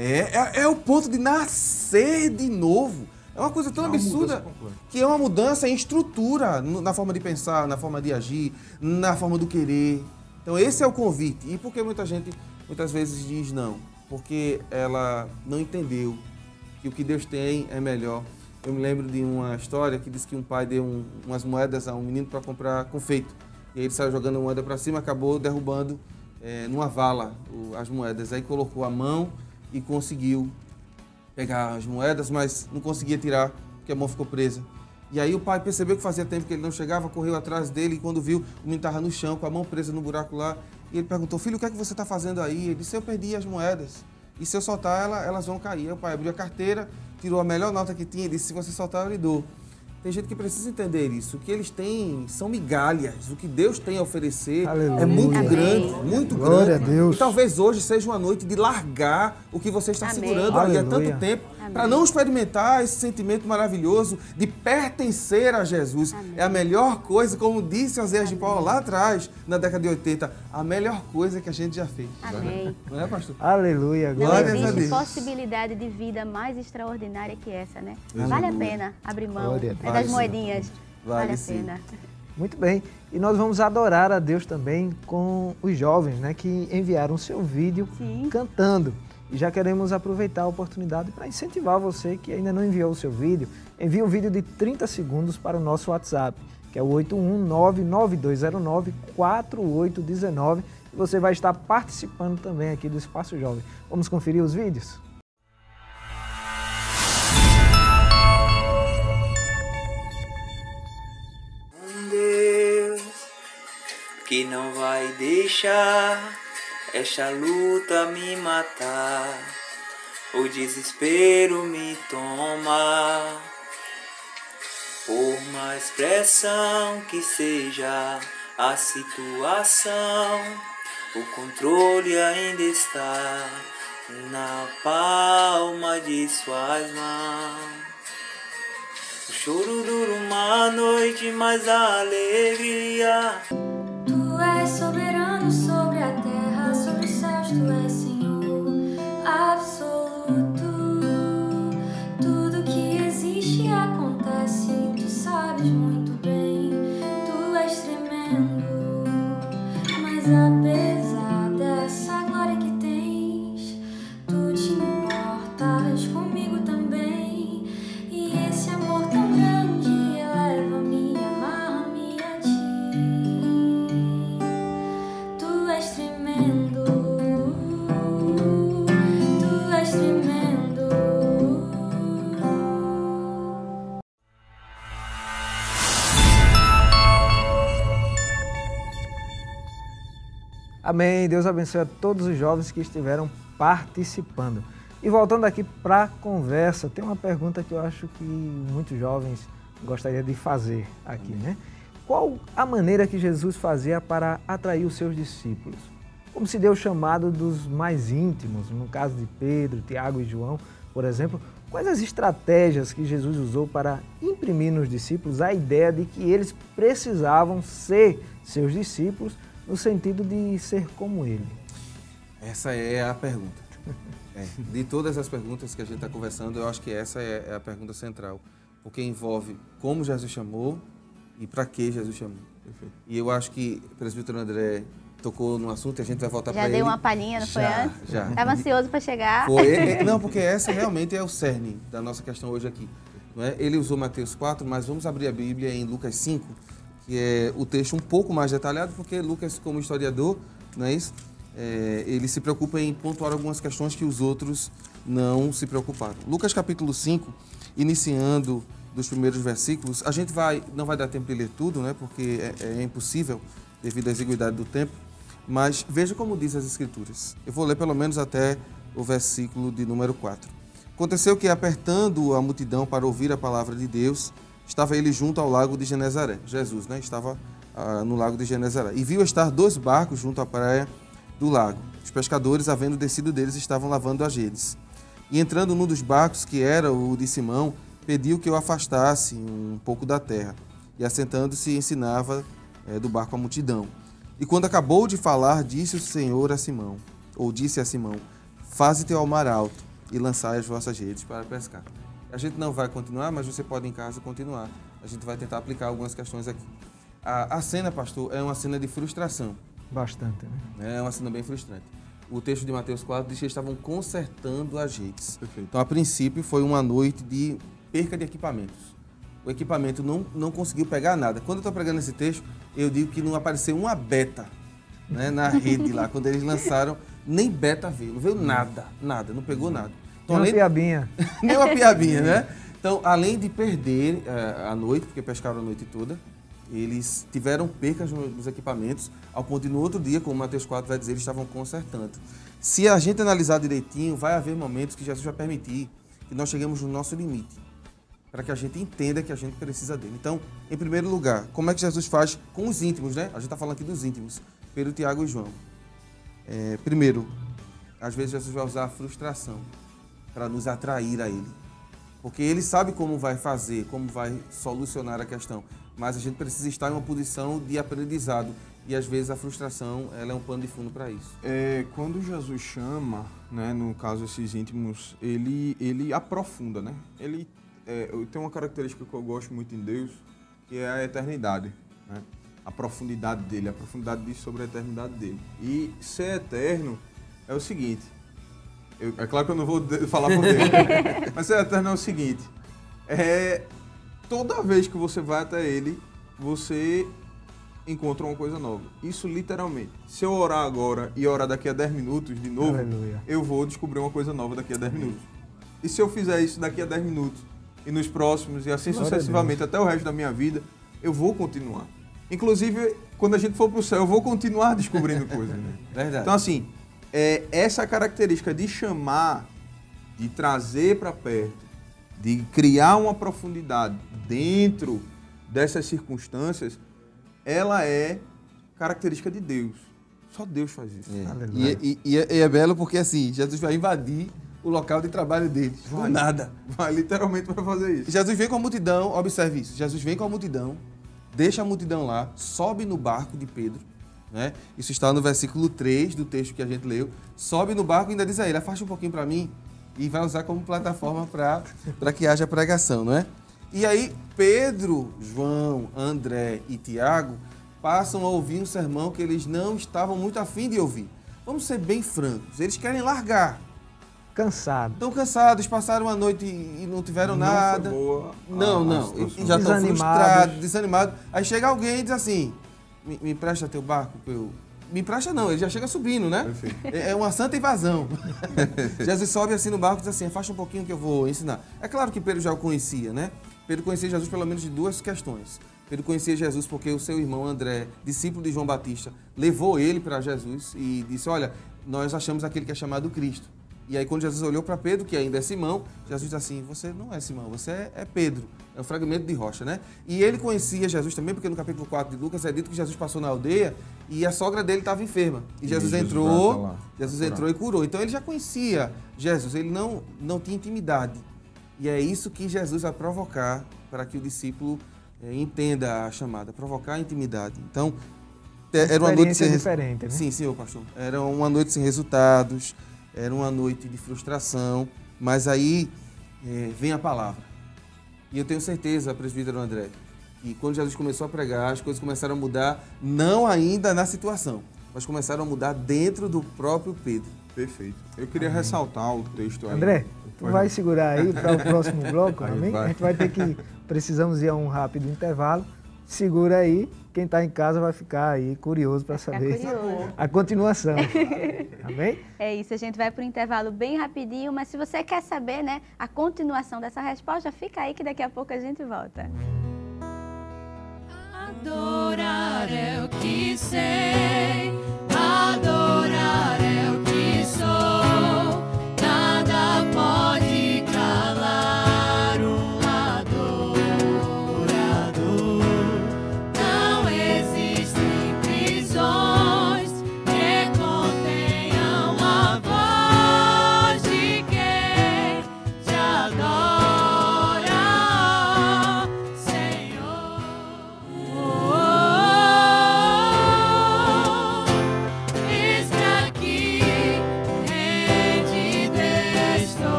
É o ponto de nascer de novo. É uma coisa tão absurda que é uma mudança em estrutura, na forma de pensar, na forma de agir, na forma do querer. Então esse é o convite. E por que muita gente muitas vezes diz não? Porque ela não entendeu que o que Deus tem é melhor. Eu me lembro de uma história que diz que um pai deu umas moedas a um menino para comprar confeito. E aí ele saiu jogando a moeda para cima, acabou derrubando numa vala as moedas. Aí colocou a mão e conseguiu pegar as moedas, mas não conseguia tirar porque a mão ficou presa. E aí o pai percebeu que fazia tempo que ele não chegava, correu atrás dele e quando viu, o menino estava no chão com a mão presa no buraco lá. E ele perguntou: filho, o que é que você está fazendo aí? Ele disse: eu perdi as moedas. E se eu soltar elas vão cair. Aí o pai abriu a carteira, tirou a melhor nota que tinha e disse: se você soltar, eu lhe dou. Tem gente que precisa entender isso. O que eles têm são migalhas. O que Deus tem a oferecer é muito grande, muito Glória grande. a Deus. E talvez hoje seja uma noite de largar o que você está segurando aí há tanto tempo, para não experimentar esse sentimento maravilhoso de pertencer a Jesus. É a melhor coisa, como disse Oséias de Paula lá atrás, na década de 80, a melhor coisa que a gente já fez. Amém. Não é, pastor? Aleluia. Não Glória a existe Deus. possibilidade de vida mais extraordinária que essa, né? Aleluia. Vale a pena abrir mão Glória a Deus. das moedinhas. Vale a sim. pena. Muito bem. E nós vamos adorar a Deus também com os jovens, né, que enviaram o seu vídeo cantando. E já queremos aproveitar a oportunidade para incentivar você que ainda não enviou o seu vídeo. Envie um vídeo de 30 segundos para o nosso WhatsApp, que é o 81992094819. E você vai estar participando também aqui do Espaço Jovem. Vamos conferir os vídeos? Deus que não vai deixar esta luta me matar, o desespero me toma. Por mais pressão que seja a situação, o controle ainda está na palma de suas mãos. O choro dura uma noite, mas a alegria. Tu és soberano sobre a terra, sobre os céus, tu és Senhor absoluto. Tudo que existe acontece, tu sabes muito bem, tu és tremendo. Mas apesar dessa glória que tens, tu te importas comigo também. E esse amor tão grande eleva-me, amarra-me a ti. Tu és tremendo, tu és tremendo. Amém. Deus abençoe a todos os jovens que estiveram participando. E voltando aqui para a conversa, tem uma pergunta que eu acho que muitos jovens gostariam de fazer aqui, né? Qual a maneira que Jesus fazia para atrair os seus discípulos? Como se deu o chamado dos mais íntimos, no caso de Pedro, Tiago e João, por exemplo, quais as estratégias que Jesus usou para imprimir nos discípulos a ideia de que eles precisavam ser seus discípulos no sentido de ser como ele? Essa é a pergunta. De todas as perguntas que a gente está conversando, eu acho que essa é a pergunta central, porque envolve como Jesus chamou e para que Jesus chamou. Perfeito. E eu acho que o presbítero André tocou no assunto e a gente vai voltar para ele. Já deu uma palhinha, não foi antes? Já. Estava ansioso para chegar. Não, porque essa realmente é o cerne da nossa questão hoje aqui. Não é? Ele usou Mateus 4, mas vamos abrir a Bíblia em Lucas 5, que é o texto um pouco mais detalhado, porque Lucas, como historiador, não é isso? Ele se preocupa em pontuar algumas questões que os outros não se preocuparam. Lucas capítulo 5, iniciando dos primeiros versículos, a gente não vai dar tempo de ler tudo, né, porque é impossível devido à exiguidade do tempo, mas veja como diz as Escrituras. Eu vou ler pelo menos até o versículo de número 4. Aconteceu que, apertando a multidão para ouvir a palavra de Deus, estava ele junto ao lago de Genezaré. Jesus, né, estava no lago de Genezaré. E viu estar 2 barcos junto à praia do lago. Os pescadores, havendo descido deles, estavam lavando as redes. E entrando num dos barcos, que era o de Simão, pediu que o afastasse um pouco da terra. E assentando-se, ensinava do barco a multidão. E quando acabou de falar, disse o Senhor a Simão, ou disse a Simão: faze-te ao mar alto e lançai as vossas redes para pescar. A gente não vai continuar, mas você pode em casa continuar. A gente vai tentar aplicar algumas questões aqui. A cena, pastor, é uma cena de frustração. Bastante, né? É uma cena bem frustrante. O texto de Mateus 4 diz que eles estavam consertando as redes. Perfeito. Então, a princípio, foi uma noite de perca de equipamentos. O equipamento não conseguiu pegar nada. Quando eu estou pregando esse texto, eu digo que não apareceu uma beta né, na rede lá, quando eles lançaram, nem beta veio, não veio nada, não pegou nada. Então, Nem uma piabinha. Nem uma piabinha, né? Então, além de perder a noite, porque pescaram a noite toda, eles tiveram percas nos equipamentos, ao ponto de no outro dia, como Mateus 4 vai dizer, eles estavam consertando. Se a gente analisar direitinho, vai haver momentos que Jesus vai permitir que nós cheguemos no nosso limite, para que a gente entenda que a gente precisa dele. Então, em primeiro lugar, como é que Jesus faz com os íntimos, né? A gente está falando aqui dos íntimos, Pedro, Tiago e João. Primeiro, às vezes Jesus vai usar a frustração para nos atrair a ele. Porque ele sabe como vai fazer, como vai solucionar a questão. Mas a gente precisa estar em uma posição de aprendizado. E às vezes a frustração ela é um pano de fundo para isso. Quando Jesus chama, né, no caso esses íntimos, ele aprofunda, né? Ele tem uma característica que eu gosto muito em Deus, que é a eternidade, né? A profundidade dele, a profundidade diz sobre a eternidade dele. E ser eterno é o seguinte, é claro que eu não vou falar por dele, mas ser eterno é o seguinte, toda vez que você vai até ele, você encontra uma coisa nova. Isso literalmente. Se eu orar agora e orar daqui a 10 minutos de novo, Aleluia. Eu vou descobrir uma coisa nova daqui a 10 minutos. E se eu fizer isso daqui a 10 minutos, e nos próximos, e assim sucessivamente, até o resto da minha vida, eu vou continuar. Inclusive, quando a gente for para o céu, eu vou continuar descobrindo coisas. Né? Verdade. Então, assim, essa característica de chamar, de trazer para perto, de criar uma profundidade dentro dessas circunstâncias, ela é característica de Deus. Só Deus faz isso. E é belo porque, assim, Jesus vai invadir o local de trabalho deles. Do nada. Vai literalmente para fazer isso. Jesus vem com a multidão, observe isso. Jesus vem com a multidão, deixa a multidão lá, sobe no barco de Pedro, né? Isso está no versículo 3 do texto que a gente leu. Sobe no barco e ainda diz a ele, afasta um pouquinho para mim, e vai usar como plataforma para que haja pregação, não é? E aí Pedro, João, André e Tiago passam a ouvir um sermão que eles não estavam muito afim de ouvir. Vamos ser bem francos, eles querem largar. Cansados. Estão cansados, passaram a noite e não tiveram nada. Foi boa Não. E já estão frustrados, desanimados. Aí chega alguém e diz assim, me empresta teu barco pra eu... Me empresta não, ele já chega subindo, né? Perfeito. É uma santa invasão. Jesus sobe assim no barco e diz assim, afasta um pouquinho que eu vou ensinar. É claro que Pedro já o conhecia, né? Pedro conhecia Jesus pelo menos de duas questões. Pedro conhecia Jesus porque o seu irmão André, discípulo de João Batista, levou ele para Jesus e disse, olha, nós achamos aquele que é chamado Cristo. E aí quando Jesus olhou para Pedro, que ainda é Simão, Jesus disse assim, você não é Simão, você é Pedro. É um fragmento de rocha, né? E ele conhecia Jesus também, porque no capítulo 4 de Lucas é dito que Jesus passou na aldeia e a sogra dele estava enferma. E Jesus entrou e curou. Então ele já conhecia Jesus, ele não tinha intimidade. E é isso que Jesus vai provocar para que o discípulo entenda a chamada, provocar a intimidade. Então, era uma noite sem diferente, né? Sim, senhor pastor. Era uma noite sem resultados, era uma noite de frustração, mas aí vem a palavra. E eu tenho certeza, presbítero André, que quando Jesus começou a pregar, as coisas começaram a mudar, não ainda na situação, mas começaram a mudar dentro do próprio Pedro. Perfeito. Eu queria ressaltar o texto aí. André, tu vai segurar aí para o próximo bloco, amém? Vai. A gente vai ter que... Precisamos ir a um rápido intervalo. Segura aí. Quem está em casa vai ficar aí curioso para saber a continuação. Amém? É isso, a gente vai para o intervalo bem rapidinho, mas se você quer saber, né, a continuação dessa resposta, fica aí que daqui a pouco a gente volta. Adorar é o que sei, adorar é o que sou, nada pode calar um adorador. Não existem prisões que contenham a voz de quem te adora, Senhor.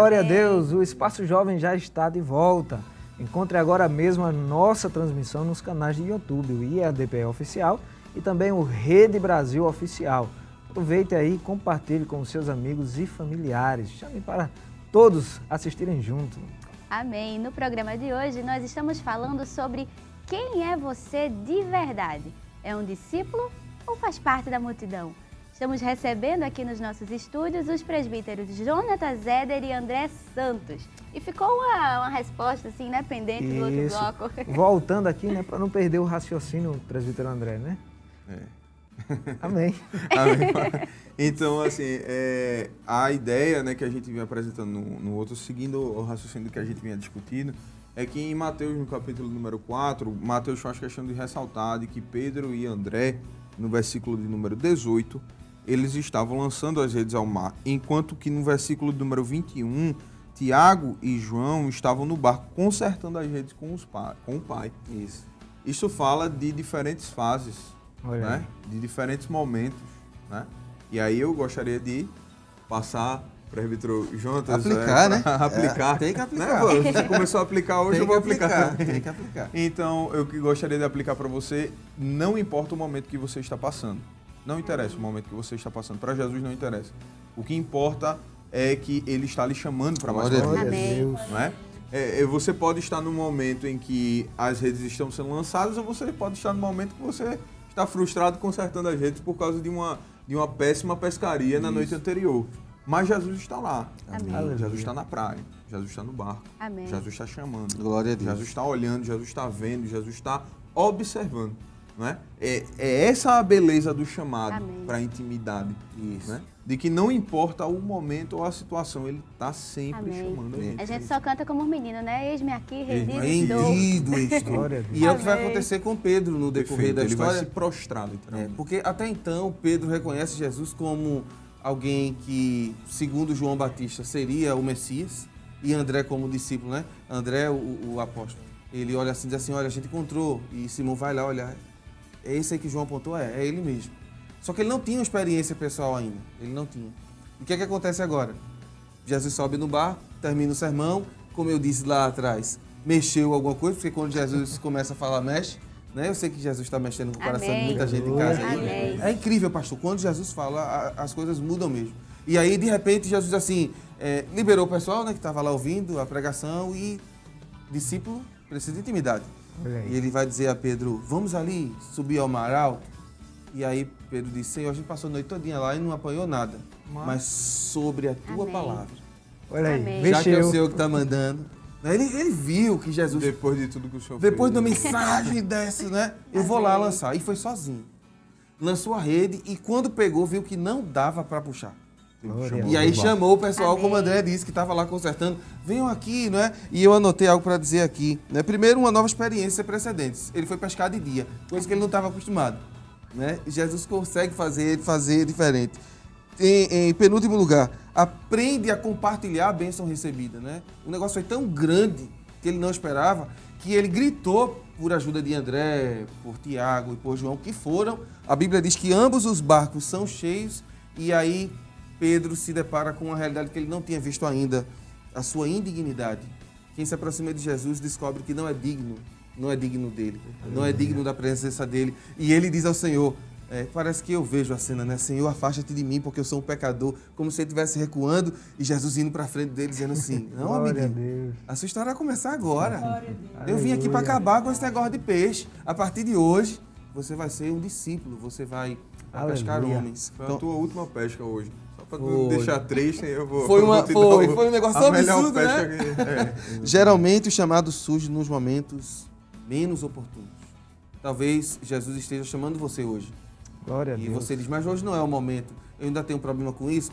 Glória a Deus, o Espaço Jovem já está de volta. Encontre agora mesmo a nossa transmissão nos canais de YouTube, o IADPE Oficial e também o Rede Brasil Oficial. Aproveite aí e compartilhe com os seus amigos e familiares. Chame para todos assistirem junto. Amém. No programa de hoje nós estamos falando sobre quem é você de verdade. É um discípulo ou faz parte da multidão? Estamos recebendo aqui nos nossos estúdios os presbíteros Jonathan Zeder e André Santos. E ficou uma resposta assim, né, pendente do outro bloco. Voltando aqui, né, para não perder o raciocínio, presbítero André, né? Amém. Amém. Então, assim, a ideia, né, que a gente vinha apresentando no outro, seguindo o raciocínio que a gente vinha discutindo, é que em Mateus, no capítulo número 4, Mateus faz questão de ressaltar de que Pedro e André, no versículo de número 18, eles estavam lançando as redes ao mar, enquanto que no versículo de número 21, Tiago e João estavam no barco consertando as redes com o pai. Isso fala de diferentes fases, né? De diferentes momentos, né? E aí eu gostaria de passar, presbítero Jonas, aplicar, né? Aplicar. Tem que aplicar. Né? Você começou a aplicar hoje, eu vou aplicar. Tem que aplicar. Então, eu gostaria de aplicar para você, não importa o momento que você está passando. Não interessa o momento que você está passando. Para Jesus não interessa. O que importa é que Ele está lhe chamando para mais Glória coisas. a Deus. Não é? Você pode estar no momento em que as redes estão sendo lançadas, ou você pode estar no momento que você está frustrado consertando as redes por causa de uma péssima pescaria na noite anterior. Mas Jesus está lá. Amém. Jesus está na praia. Jesus está no barco. Amém. Jesus está chamando. Glória a Deus. Jesus está olhando, Jesus está vendo, Jesus está observando. Não é? É essa a beleza do chamado para a intimidade. Isso. Né? De que não importa o momento ou a situação, Ele está sempre chamando a gente. A gente só canta como um menino, né? Eis-me aqui, rendido estou. E é o que vai acontecer com Pedro no decorrer da Ele história. vai se prostrar, literalmente. Porque até então Pedro reconhece Jesus como alguém que, segundo João Batista, seria o Messias, e André como discípulo, né? André, o apóstolo. Ele olha assim e diz assim, olha, a gente encontrou, e Simão vai lá olhar. É esse aí que João apontou? É ele mesmo. Só que ele não tinha uma experiência pessoal ainda. Ele não tinha. E o que é que acontece agora? Jesus sobe no barco, termina o sermão, como eu disse lá atrás, mexeu alguma coisa, porque quando Jesus começa a falar, mexe. Né? Eu sei que Jesus está mexendo com o coração de muita gente em casa. Aí. É incrível, pastor. Quando Jesus fala, as coisas mudam mesmo. E aí, de repente, Jesus assim, liberou o pessoal, né, que estava lá ouvindo a pregação, e discípulo precisa de intimidade. E ele vai dizer a Pedro, vamos ali subir ao mar alto? E aí Pedro disse, Senhor, a gente passou a noite todinha lá e não apanhou nada. Mas sobre a tua palavra. Olha aí, já que é o Senhor que está mandando. Ele viu que Jesus... Depois de tudo que o Senhor depois fez. da mensagem dessa, né? Eu vou lá lançar. E foi sozinho. Lançou a rede e quando pegou, viu que não dava para puxar. E aí chamou o pessoal, como o André disse, que estava lá consertando. Venham aqui, não é? E eu anotei algo para dizer aqui. Né? Primeiro, uma nova experiência sem precedentes. Ele foi pescar de dia, coisa que ele não estava acostumado. Né? Jesus consegue fazer diferente. Em penúltimo lugar, aprende a compartilhar a bênção recebida. Né? O negócio foi tão grande que ele não esperava, que ele gritou por ajuda de André, por Tiago e por João, que foram. A Bíblia diz que ambos os barcos são cheios e aí Pedro se depara com uma realidade que ele não tinha visto ainda, a sua indignidade. Quem se aproxima de Jesus descobre que não é digno dele, não é digno da presença dele. E ele diz ao Senhor, parece que eu vejo a cena, né? Senhor, afasta-te de mim porque eu sou um pecador, como se ele estivesse recuando e Jesus indo para frente dele dizendo assim, não, amiguinho, a sua história vai começar agora. Eu vim aqui para acabar com esse negócio de peixe. A partir de hoje, você vai ser um discípulo, você vai pescar homens. Foi a tua última pesca hoje. Para não deixar triste, eu vou... Foi um negócio tão absurdo, né? Geralmente o chamado surge nos momentos menos oportunos. Talvez Jesus esteja chamando você hoje. Glória a Deus. E você diz, mas hoje não é o momento. Eu ainda tenho um problema com isso.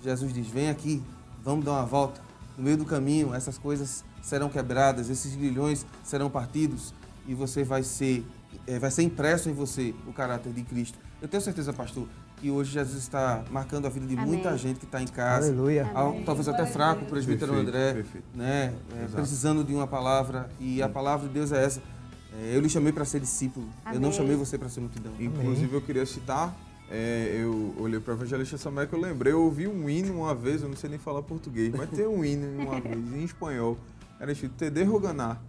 Jesus diz, vem aqui, vamos dar uma volta. No meio do caminho, essas coisas serão quebradas, esses grilhões serão partidos e você vai ser impresso em você o caráter de Cristo. Eu tenho certeza, pastor, que hoje Jesus está marcando a vida de muita gente que está em casa. Aleluia. Talvez até fraco, o presbítero André, né? Precisando de uma palavra. E a palavra de Deus é essa. Eu lhe chamei para ser discípulo. Eu não chamei você para ser multidão. Inclusive, eu queria citar eu olhei para o evangelista Sameck, eu lembrei, eu ouvi um hino uma vez, eu não sei nem falar português, mas tem um hino uma vez em espanhol, era escrito, te dejo ganar,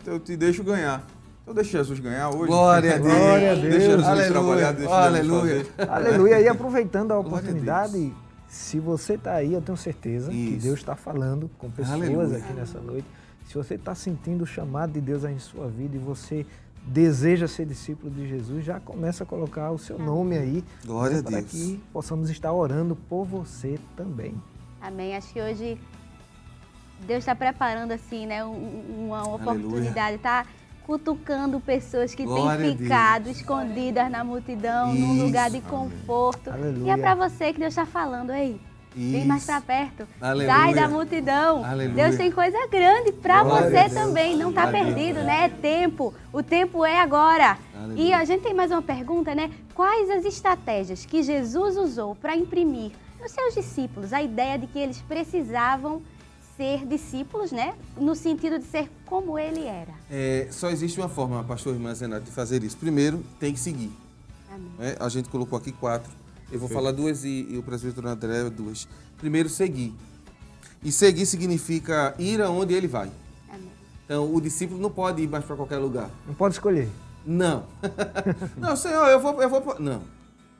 eu te deixo ganhar. Então deixa Jesus ganhar hoje. Glória a Deus. Glória a Deus. Deixa Jesus Aleluia. trabalhar, deixa Aleluia. Jesus fazer. Aleluia. E aproveitando a Glória a oportunidade, se você está aí, eu tenho certeza que Isso. Deus está falando com pessoas Aleluia. aqui nessa noite. Se você está sentindo o chamado de Deus aí em sua vida e você deseja ser discípulo de Jesus, já começa a colocar o seu nome aí. Glória a para Deus. que possamos estar orando por você também. Amém. Acho que hoje Deus está preparando assim, né, uma oportunidade, tá cutucando pessoas que Glória a têm ficado escondidas na multidão, num Isso. lugar de conforto. Aleluia. E é para você que Deus está falando aí. Vem mais para perto. Aleluia. Sai da multidão. Aleluia. Deus tem coisa grande para Glória a você Deus. também. Não está Glória a perdido, Deus. né? É tempo. O tempo é agora. Aleluia. E a gente tem mais uma pergunta, né? Quais as estratégias que Jesus usou para imprimir nos seus discípulos a ideia de que eles precisavam ser discípulos, né? No sentido de ser como ele era. Só existe uma forma, pastor irmã Zenate, de fazer isso. Primeiro, tem que seguir. Amém. A gente colocou aqui 4. Eu vou falar 2 e o presbítero André 2. Primeiro, seguir. E seguir significa ir aonde ele vai. Amém. Então, o discípulo não pode ir mais para qualquer lugar. Não pode escolher. Não. Não, Senhor, eu vou... Não.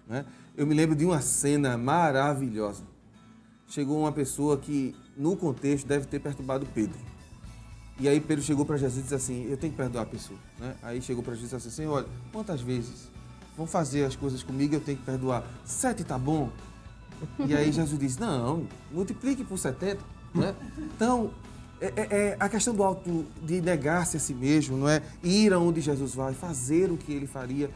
Né? Eu me lembro de uma cena maravilhosa. Chegou uma pessoa que, no contexto, deve ter perturbado Pedro. E aí Pedro chegou para Jesus e disse assim, eu tenho que perdoar a pessoa. Né? Aí chegou para Jesus e disse assim, Senhor, olha, quantas vezes vão fazer as coisas comigo e eu tenho que perdoar? 7 tá bom? E aí Jesus disse, não, multiplique por 70. Né? Então, a questão do auto, de negar-se a si mesmo, não é? Ir aonde Jesus vai, fazer o que ele faria,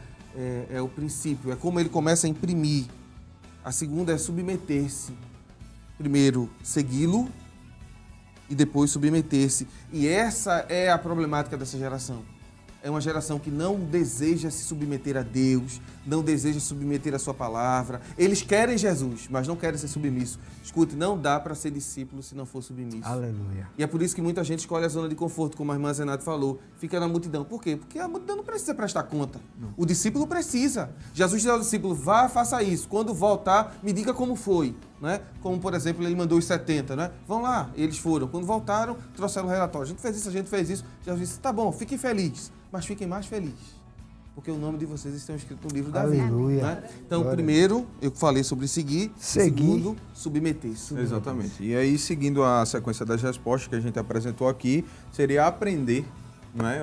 é o princípio, é como ele começa a imprimir. A segunda é submeter-se. Primeiro, segui-lo e depois submeter-se. E essa é a problemática dessa geração. É uma geração que não deseja se submeter a Deus, não deseja submeter a sua palavra. Eles querem Jesus, mas não querem ser submissos. Escute, não dá para ser discípulo se não for submisso. Aleluia. E é por isso que muita gente escolhe a zona de conforto, como a irmã Zenate falou, fica na multidão. Por quê? Porque a multidão não precisa prestar conta. Não. O discípulo precisa. Jesus disse ao discípulo, vá, faça isso. Quando voltar, me diga como foi. Né? Como, por exemplo, ele mandou os 70, né? Vão lá, eles foram. Quando voltaram, trouxeram o relatório. A gente fez isso. Jesus disse, tá bom, fiquem felizes, mas fiquem mais felizes. Porque o nome de vocês está escrito no livro da vida. Aleluia. Né? Então, Glória. Primeiro, eu falei sobre seguir. Segundo, submeter-se. Exatamente. E aí, seguindo a sequência das respostas que a gente apresentou aqui, seria aprender. Não é?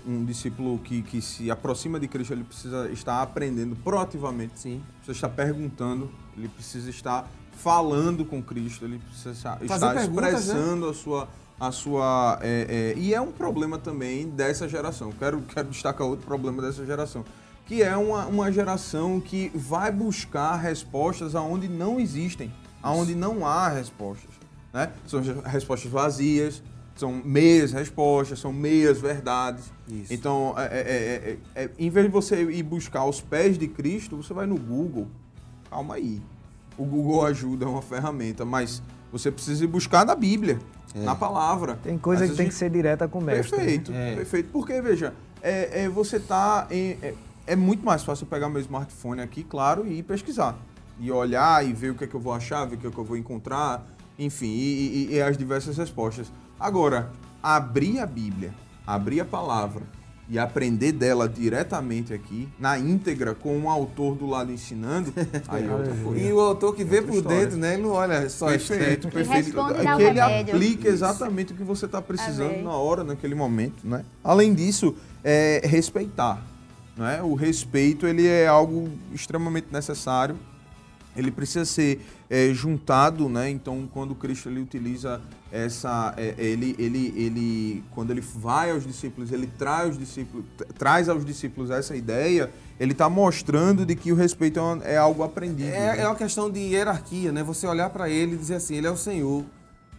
Um discípulo que se aproxima de Cristo, ele precisa estar aprendendo proativamente. Sim. Precisa estar perguntando, ele precisa estar falando com Cristo, ele precisa estar expressando, né? E é um problema também dessa geração. Quero destacar outro problema dessa geração, que é uma geração que vai buscar respostas aonde não existem, aonde não há respostas. Né? São respostas vazias, são meias respostas, são meias verdades. Isso. Então, em vez de você ir buscar aos pés de Cristo, você vai no Google. Calma aí. O Google ajuda, é uma ferramenta, mas você precisa ir buscar na Bíblia, na palavra. Tem coisa que tem que ser direta com o mestre. Perfeito, perfeito. Porque, veja, você está é muito mais fácil pegar meu smartphone aqui, claro, e ir pesquisar. E olhar e ver o que é que eu vou achar, ver o que é que eu vou encontrar, enfim, e as diversas respostas. Agora, abrir a Bíblia, abrir a palavra e aprender dela diretamente aqui, na íntegra, com um autor do lado ensinando, aí é outra coisa. E o autor que vê por dentro, né? Ele não olha só perfeito, perfeito. É que ele aplica exatamente o que você está precisando na hora, naquele momento, né? Além disso, respeitar, né? O respeito, ele é algo extremamente necessário. Ele precisa ser juntado, né? Então, quando Cristo ele utiliza quando ele vai aos discípulos, ele traz aos discípulos essa ideia, ele está mostrando de que o respeito é algo aprendido. É uma questão de hierarquia, né? Você olhar para ele e dizer assim, ele é o Senhor.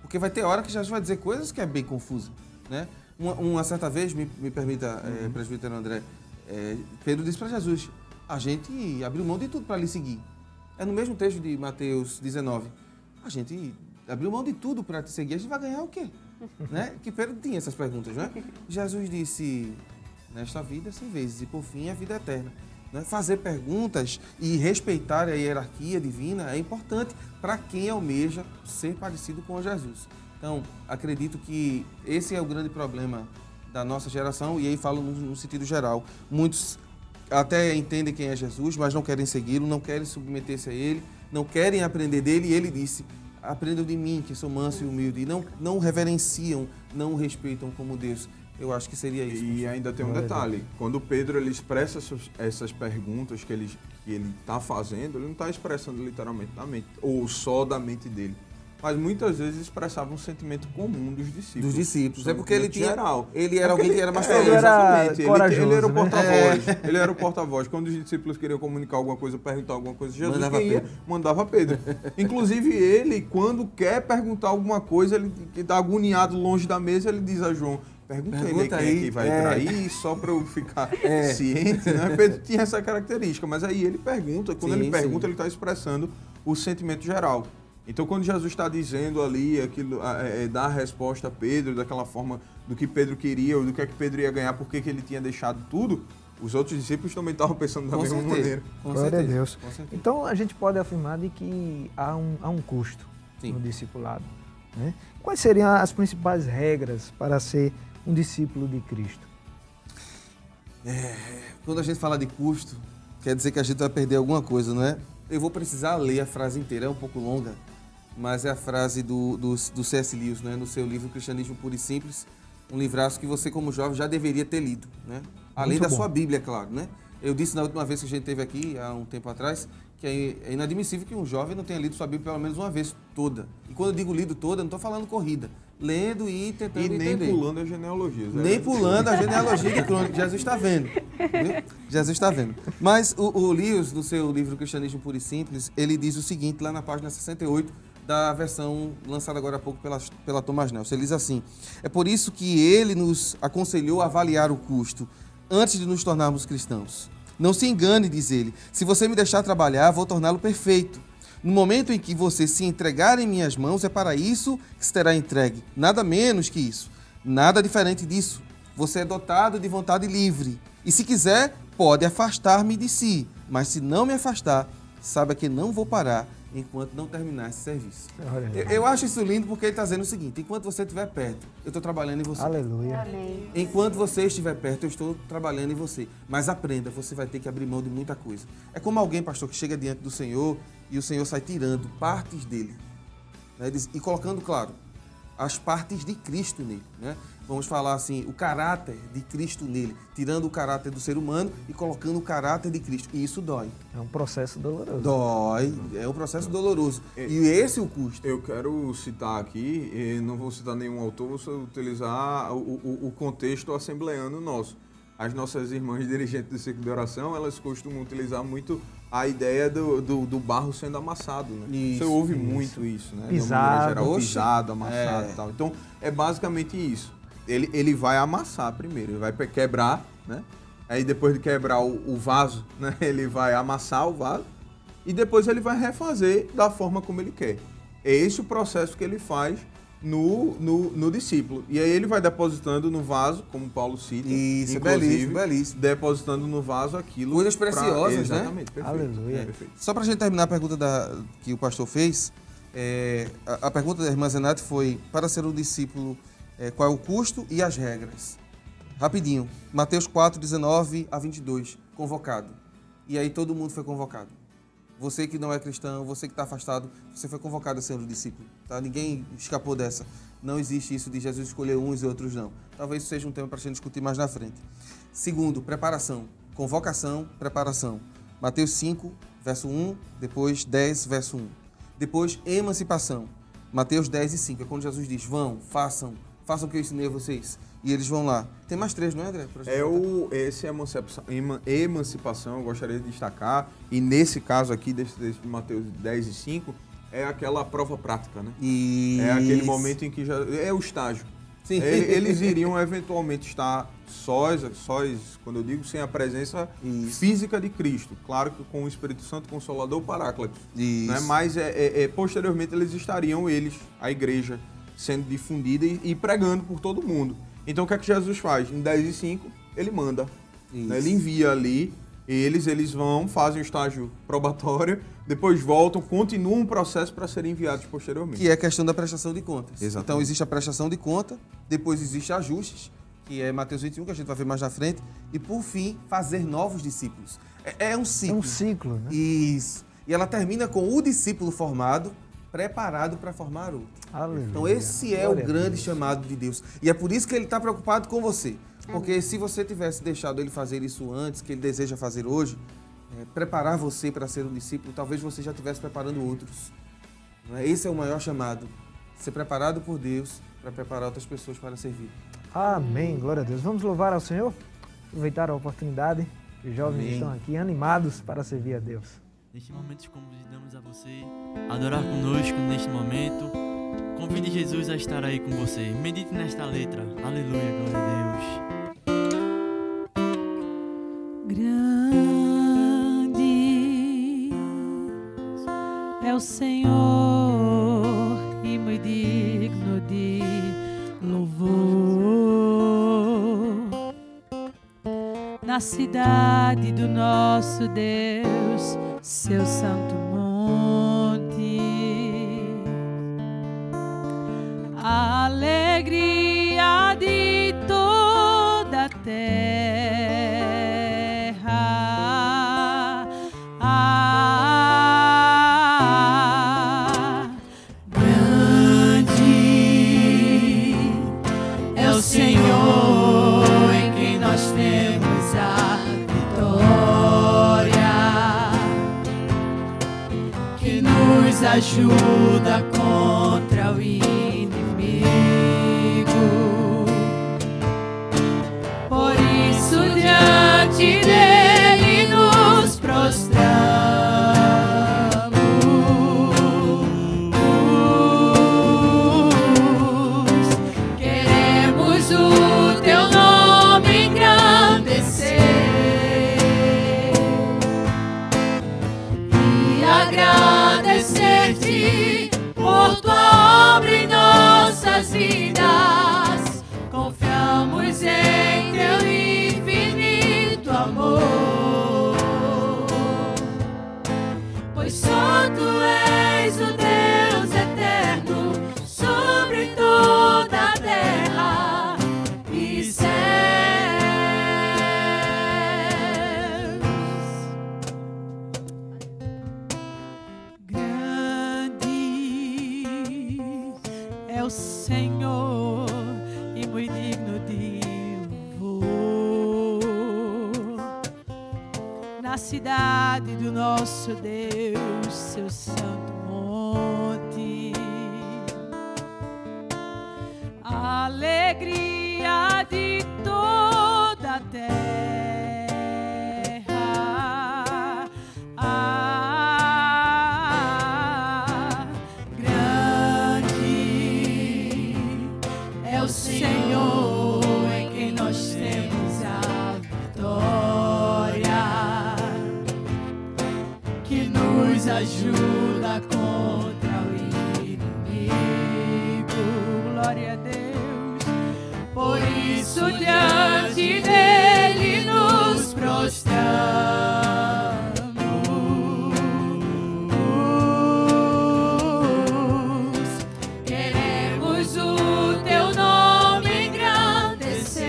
Porque vai ter hora que Jesus vai dizer coisas que é bem confusa, né? Uma certa vez, me permita, presbítero André, Pedro disse para Jesus, a gente abriu mão de tudo para lhe seguir. É no mesmo texto de Mateus 19. A gente abriu mão de tudo para te seguir, a gente vai ganhar o quê? Né? Que Pedro tinha essas perguntas, né? Jesus disse, nesta vida 100 vezes, e por fim a vida eterna. Né? Fazer perguntas e respeitar a hierarquia divina é importante para quem almeja ser parecido com Jesus. Então, acredito que esse é o grande problema da nossa geração, e aí falo no sentido geral. Muitos até entendem quem é Jesus, mas não querem segui-lo, não querem submeter-se a ele, não querem aprender dele, e ele disse: aprendam de mim, que sou manso e humilde, e não reverenciam, não respeitam como Deus. Eu acho que seria isso. E ainda tem um detalhe, quando Pedro ele expressa essas perguntas que ele está fazendo, ele não está expressando literalmente da mente, ou só da mente dele. Mas muitas vezes expressava um sentimento comum dos discípulos. Dos discípulos. É porque ele tinha... geral. Ele era alguém que era mais famoso. Ele era o porta-voz. Ele era o porta-voz. Quando os discípulos queriam comunicar alguma coisa, perguntar alguma coisa, Jesus mandava Pedro. Inclusive ele, quando quer perguntar alguma coisa, ele que está agoniado longe da mesa, ele diz a João: pergunta ele quem é que vai trair, só para eu ficar ciente. Né? Pedro tinha essa característica, mas aí ele pergunta. Quando ele pergunta, ele está expressando o sentimento geral. Então, quando Jesus está dizendo ali, dá a resposta a Pedro, daquela forma do que Pedro queria, ou do que é que Pedro ia ganhar, porque que ele tinha deixado tudo, os outros discípulos também estavam pensando da mesma maneira. Glória a Deus. Então, a gente pode afirmar de que há um custo no discipulado. Né? Quais seriam as principais regras para ser um discípulo de Cristo? Quando a gente fala de custo, quer dizer que a gente vai perder alguma coisa, não é? Eu vou precisar ler a frase inteira, é um pouco longa, mas é a frase do C.S. Lewis, né? No seu livro Cristianismo Puro e Simples, um livraço que você, como jovem, já deveria ter lido, né? Além da sua Bíblia, claro, né? Eu disse na última vez que a gente esteve aqui, há um tempo atrás, que é inadmissível que um jovem não tenha lido sua Bíblia pelo menos uma vez toda. E quando eu digo lido toda, eu não estou falando corrida. Lendo e tentando entender. E nem pulando a genealogia. Nem pulando a genealogia de crônica. Jesus está vendo. Viu? Jesus está vendo. Mas o Lewis, no seu livro Cristianismo Puro e Simples, ele diz o seguinte, lá na página 68, da versão lançada agora há pouco pela Thomas Nelson. Ele diz assim: é por isso que ele nos aconselhou a avaliar o custo antes de nos tornarmos cristãos. Não se engane, diz ele, se você me deixar trabalhar, vou torná-lo perfeito. No momento em que você se entregar em minhas mãos, é para isso que se terá entregue. Nada menos que isso. Nada diferente disso. Você é dotado de vontade livre. E se quiser, pode afastar-me de si. Mas se não me afastar, saiba que não vou parar enquanto não terminar esse serviço. Eu acho isso lindo porque ele está dizendo o seguinte: enquanto você estiver perto, eu estou trabalhando em você. Aleluia. Amém. Enquanto você estiver perto, eu estou trabalhando em você. Mas aprenda, você vai ter que abrir mão de muita coisa. É como alguém, pastor, que chega diante do Senhor e o Senhor sai tirando partes dele, né? E colocando, claro, as partes de Cristo nele, né? Vamos falar assim, o caráter de Cristo nele, tirando o caráter do ser humano e colocando o caráter de Cristo. E isso dói. É um processo doloroso. Dói, é um processo doloroso. E esse é o custo. Eu quero citar aqui, não vou citar nenhum autor, vou utilizar o contexto assembleano nosso. As nossas irmãs dirigentes do ciclo de oração, elas costumam utilizar muito a ideia do barro sendo amassado, né? Você ouve muito isso, né? Pisado. Geral, pisado, amassado e tal. Então, é basicamente isso. Ele vai amassar primeiro, ele vai quebrar, né? Aí depois de quebrar o vaso, né? Ele vai amassar o vaso e depois ele vai refazer da forma como ele quer. É esse o processo que ele faz no discípulo. E aí ele vai depositando no vaso, como Paulo cita. Isso, belíssimo. Depositando no vaso aquilo. Coisas preciosas, exatamente, né? Perfeito. Aleluia. Perfeito. Só para a gente terminar a pergunta que o pastor fez, a pergunta da irmã Zenate foi: para ser um discípulo, qual é o custo e as regras? Rapidinho, Mateus 4, 19 a 22, convocado. E aí todo mundo foi convocado. Você que não é cristão, você que está afastado, você foi convocado a ser um discípulo. Tá? Ninguém escapou dessa. Não existe isso de Jesus escolher uns e outros não. Talvez isso seja um tema para a gente discutir mais na frente. Segundo, preparação. Convocação, preparação. Mateus 5, verso 1, depois 10, verso 1. Depois, emancipação. Mateus 10 e 5. É quando Jesus diz: vão, façam o que eu ensinei a vocês. E eles vão lá. Tem mais 3, não é, André? Esse emancipação, eu gostaria de destacar, e nesse caso aqui, desse Mateus 10 e 5, é aquela prova prática, né? Isso. É aquele momento em que já... É o estágio. Sim. Eles iriam eventualmente estar sós, quando eu digo, sem a presença física de Cristo. Claro que com o Espírito Santo Consolador, o Paráclito. Isso. Né? Mas posteriormente eles estariam, a igreja, sendo difundida e pregando por todo mundo. Então o que é que Jesus faz? Em 10 e 5, ele manda. Né? Ele envia ali Eles vão, fazem o estágio probatório, depois voltam, continuam um processo para serem enviados posteriormente. Que é a questão da prestação de contas. Exatamente. Então existe a prestação de conta, depois existe ajustes, que é Mateus 21, que a gente vai ver mais na frente, e por fim, fazer novos discípulos. É um ciclo. É um ciclo, né? Isso. E ela termina com o discípulo formado, preparado para formar outro. Aleluia. Então esse é Glória o grande chamado de Deus. E é por isso que ele está preocupado com você. Porque se você tivesse deixado ele fazer isso antes, que ele deseja fazer hoje, preparar você para ser um discípulo, talvez você já estivesse preparando outros. Não é? Esse é o maior chamado. Ser preparado por Deus para preparar outras pessoas para servir. Amém, glória a Deus. Vamos louvar ao Senhor? Aproveitar a oportunidade que os jovens Amém. estão aqui animados para servir a Deus. Neste momento convidamos a você a adorar conosco neste momento. Convide Jesus a estar aí com você. Medite nesta letra. Aleluia, glória a Deus. Grande é o Senhor e muito digno de louvor. Na cidade do nosso Deus, seu santo monte, a alegria de toda a terra. Grande é o Senhor em quem nós temos a vitória, que nos ajuda contra o inimigo. Por isso diante dele nos prostramos. Queremos o teu nome engrandecer e agradecer-te por tua obra em nossas vidas. Confiamos em teu infinito amor, pois só tu és o Deus eterno sobre toda a terra e céus. Grande é o Senhor e muito digno de louvor. Na cidade do nosso Deus, seu santo monte, a alegria de toda a terra. Grande é o Senhor em quem nós temos a vitória, que nos ajuda contra o inimigo. Glória a Deus. Por isso diante dele nos prostramos. Queremos o teu nome engrandecer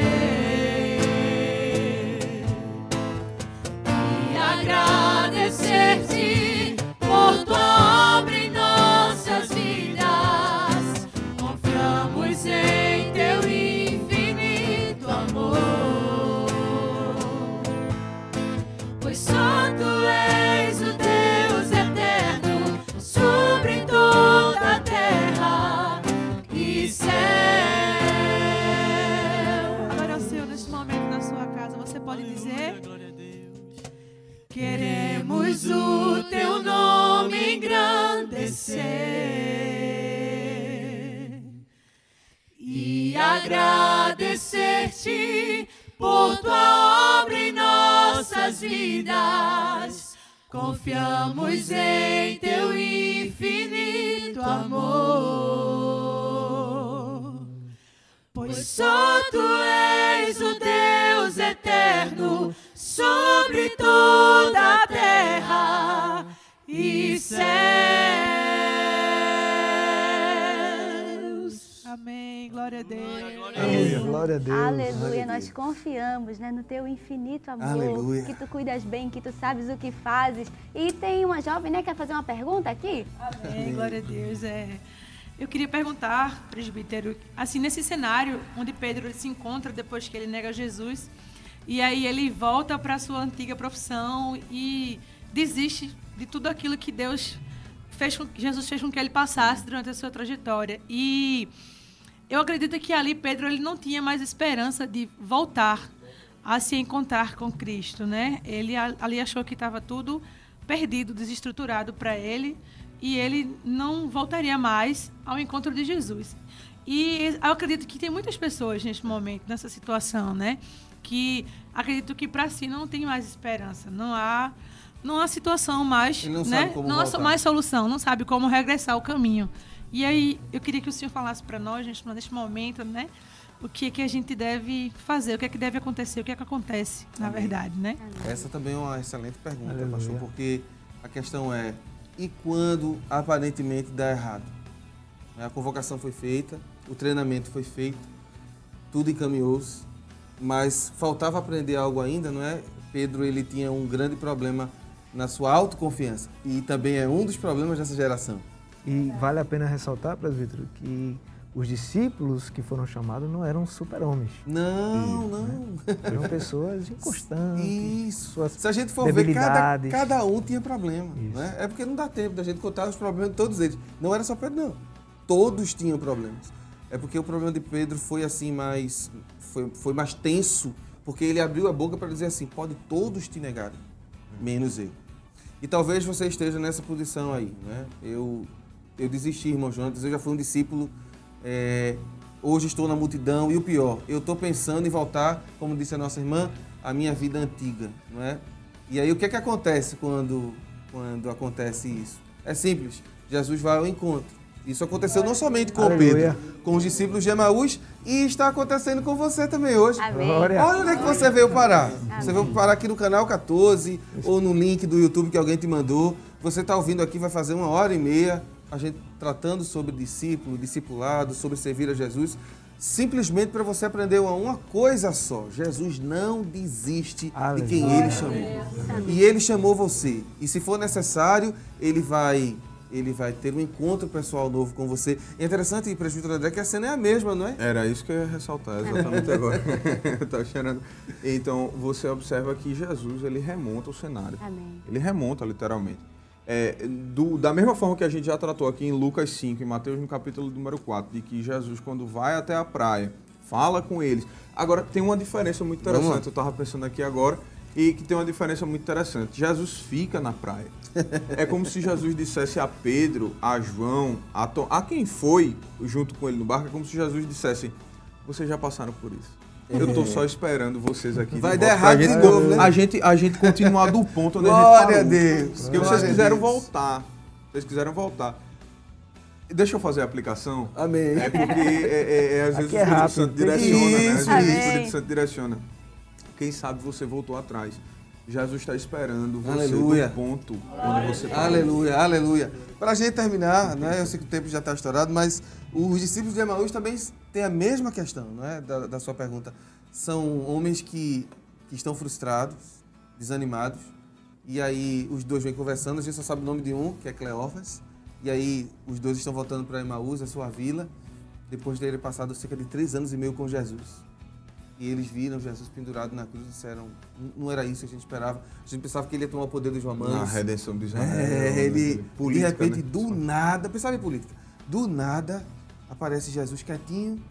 e agradecer-te por tua obra em nossas vidas. Confiamos em teu infinito amor, pois só tu és o Deus eterno sobre toda a terra e céu. Agora ao Senhor neste momento na sua casa, você pode dizer: Glória a Deus. queremos o teu nome engrandecer e agradecer-te por tua obra em nossas vidas. Confiamos em teu infinito amor, pois só tu és o Deus eterno sobre toda a terra e céus. Amém. Glória a Deus. Glória a Deus. Aleluia, nós confiamos, né, no teu infinito amor, Aleluia. que tu cuidas bem, que tu sabes o que fazes. E tem uma jovem, né, que quer fazer uma pergunta aqui? Amém. Glória a Deus. Eu queria perguntar, presbítero, assim, nesse cenário onde Pedro se encontra depois que ele nega Jesus, e aí ele volta para a sua antiga profissão e desiste de tudo aquilo que Jesus fez com que ele passasse durante a sua trajetória. E eu acredito que ali Pedro ele não tinha mais esperança de voltar a se encontrar com Cristo, né? Ele ali achou que estava tudo perdido, desestruturado para ele, e ele não voltaria mais ao encontro de Jesus. E eu acredito que tem muitas pessoas neste momento, nessa situação, né? Que acredito que para si não tem mais esperança, não há situação mais, né? Não há mais solução, não sabe como regressar ao caminho. E aí eu queria que o senhor falasse para nós, neste momento, né? O que a gente deve fazer, o que deve acontecer, o que acontece, na verdade, né? Essa também é uma excelente pergunta, Aleluia. pastor, porque a questão é, e quando aparentemente dá errado? A convocação foi feita, o treinamento foi feito, tudo encaminhou-se, mas faltava aprender algo ainda, não é? Pedro, ele tinha um grande problema na sua autoconfiança e também é um dos problemas dessa geração. E vale a pena ressaltar, presbítero, que os discípulos que foram chamados não eram super-homens. Não. Eram pessoas inconstantes. Isso. Se a gente for ver, cada um tinha problema. Né? É porque não dá tempo da gente contar os problemas de todos eles. Não era só Pedro, não. Todos tinham problemas. É porque o problema de Pedro foi assim foi mais tenso, porque ele abriu a boca para dizer assim, pode todos te negarem, menos eu. E talvez você esteja nessa posição aí, né? Eu desisti, irmão Jonas, eu já fui um discípulo, hoje estou na multidão e o pior, eu estou pensando em voltar, como disse a nossa irmã, à minha vida antiga, não é? E aí o que é que acontece quando acontece isso? É simples, Jesus vai ao encontro. Isso aconteceu não somente com Pedro, com os discípulos de Emaús e está acontecendo com você também hoje. Amém. Olha onde é que você veio parar. Você veio parar aqui no canal 14 ou no link do YouTube que alguém te mandou. Você está ouvindo aqui, vai fazer 1h30, a gente tratando sobre discípulo, discipulado, sobre servir a Jesus, simplesmente para você aprender uma coisa só. Jesus não desiste de quem Ele chamou. E Ele chamou você. E se for necessário, Ele vai ter um encontro pessoal novo com você. É interessante, presbítero André, que a cena é a mesma, não é? Era isso que eu ia ressaltar exatamente agora. Eu estava esperando. Então, você observa que Jesus, ele remonta o cenário. Amém. Ele remonta, literalmente. Da mesma forma que a gente já tratou aqui em Lucas 5, em Mateus no capítulo número 4, de que Jesus, quando vai até a praia, fala com eles. Agora, tem uma diferença muito interessante. Eu estava pensando aqui agora, e que tem uma diferença muito interessante. Jesus fica na praia. É como se Jesus dissesse a Pedro, a João, a quem foi junto com ele no barco, é como se Jesus dissesse, vocês já passaram por isso. Eu estou só esperando vocês aqui. Vai dar errado de novo, né? A gente continuar do ponto onde Glória a gente parou. a Deus. Porque vocês quiseram voltar. Vocês quiseram voltar. Deixa eu fazer a aplicação. Amém. É porque às vezes o Espírito Santo direciona, né? Às vezes o Espírito Santo direciona. Quem sabe você voltou atrás. Jesus está esperando você no ponto onde você está. Aleluia, aleluia. Para a gente terminar, né, eu sei que o tempo já está estourado, mas os discípulos de Emaús também têm a mesma questão, né, da sua pergunta. São homens que estão frustrados, desanimados, e aí os dois vêm conversando, a gente só sabe o nome de um, que é Cleófas, e aí os dois estão voltando para Emaús, a sua vila, depois de terem passado cerca de 3 anos e meio com Jesus. E eles viram Jesus pendurado na cruz e disseram, não era isso que a gente esperava. A gente pensava que ele ia tomar o poder dos romanos. Na redenção de Israel. De repente, do nada, pensava em política, do nada aparece Jesus quietinho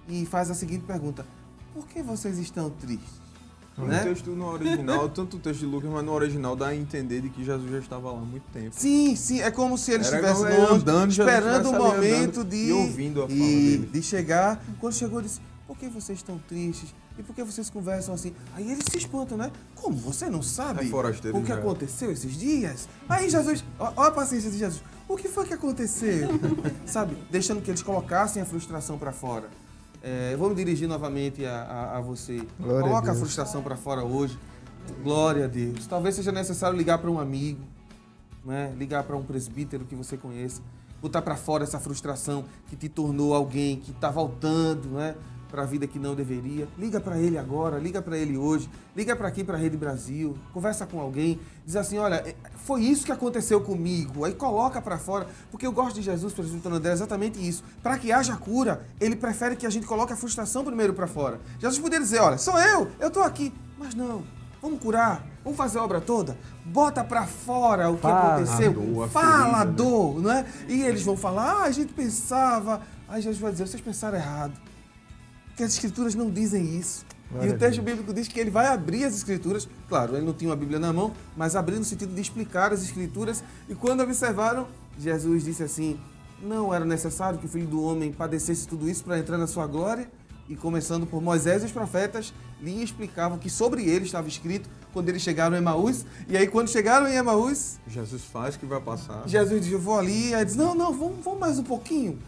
e faz a seguinte pergunta, por que vocês estão tristes? O texto no original, tanto o texto de Lucas, mas no original dá a entender de que Jesus já estava lá há muito tempo. Sim, é como se ele estivesse andando, esperando o momento de ouvindo a fala dele. De chegar. Quando chegou, ele disse, por que vocês estão tristes? E por que vocês conversam assim? Aí eles se espantam, né? Como? Você não sabe o que aconteceu esses dias? Aí Jesus, olha a paciência de Jesus. O que foi que aconteceu? Sabe? Deixando que eles colocassem a frustração para fora. Eu vou me dirigir novamente a você. Coloca a frustração para fora hoje. Glória a Deus. Talvez seja necessário ligar para um amigo, né? Ligar para um presbítero que você conheça, botar para fora essa frustração que te tornou alguém que está voltando, né, para a vida que não deveria. Liga para ele agora, liga para ele hoje, liga para aqui, para a Rede Brasil, conversa com alguém, diz assim, olha, foi isso que aconteceu comigo, aí coloca para fora, porque eu gosto de Jesus, presbítero André, é exatamente isso. Para que haja cura, ele prefere que a gente coloque a frustração primeiro para fora. Jesus poderia dizer, olha, sou eu estou aqui, mas não. Vamos curar, vamos fazer a obra toda, bota pra fora o que aconteceu, fala a dor, não é? E eles vão falar, a gente pensava, aí Jesus vai dizer, vocês pensaram errado, porque as escrituras não dizem isso. E o texto bíblico diz que ele vai abrir as escrituras, claro, ele não tinha uma Bíblia na mão, mas abrir no sentido de explicar as escrituras, e quando observaram, Jesus disse assim, não era necessário que o Filho do Homem padecesse tudo isso para entrar na sua glória, e começando por Moisés e os profetas, lhe explicavam que sobre ele estava escrito quando eles chegaram em Emaús. E aí, quando chegaram em Emaús, Jesus faz que vai passar. Jesus diz, eu vou ali. Aí diz, não, vamos mais um pouquinho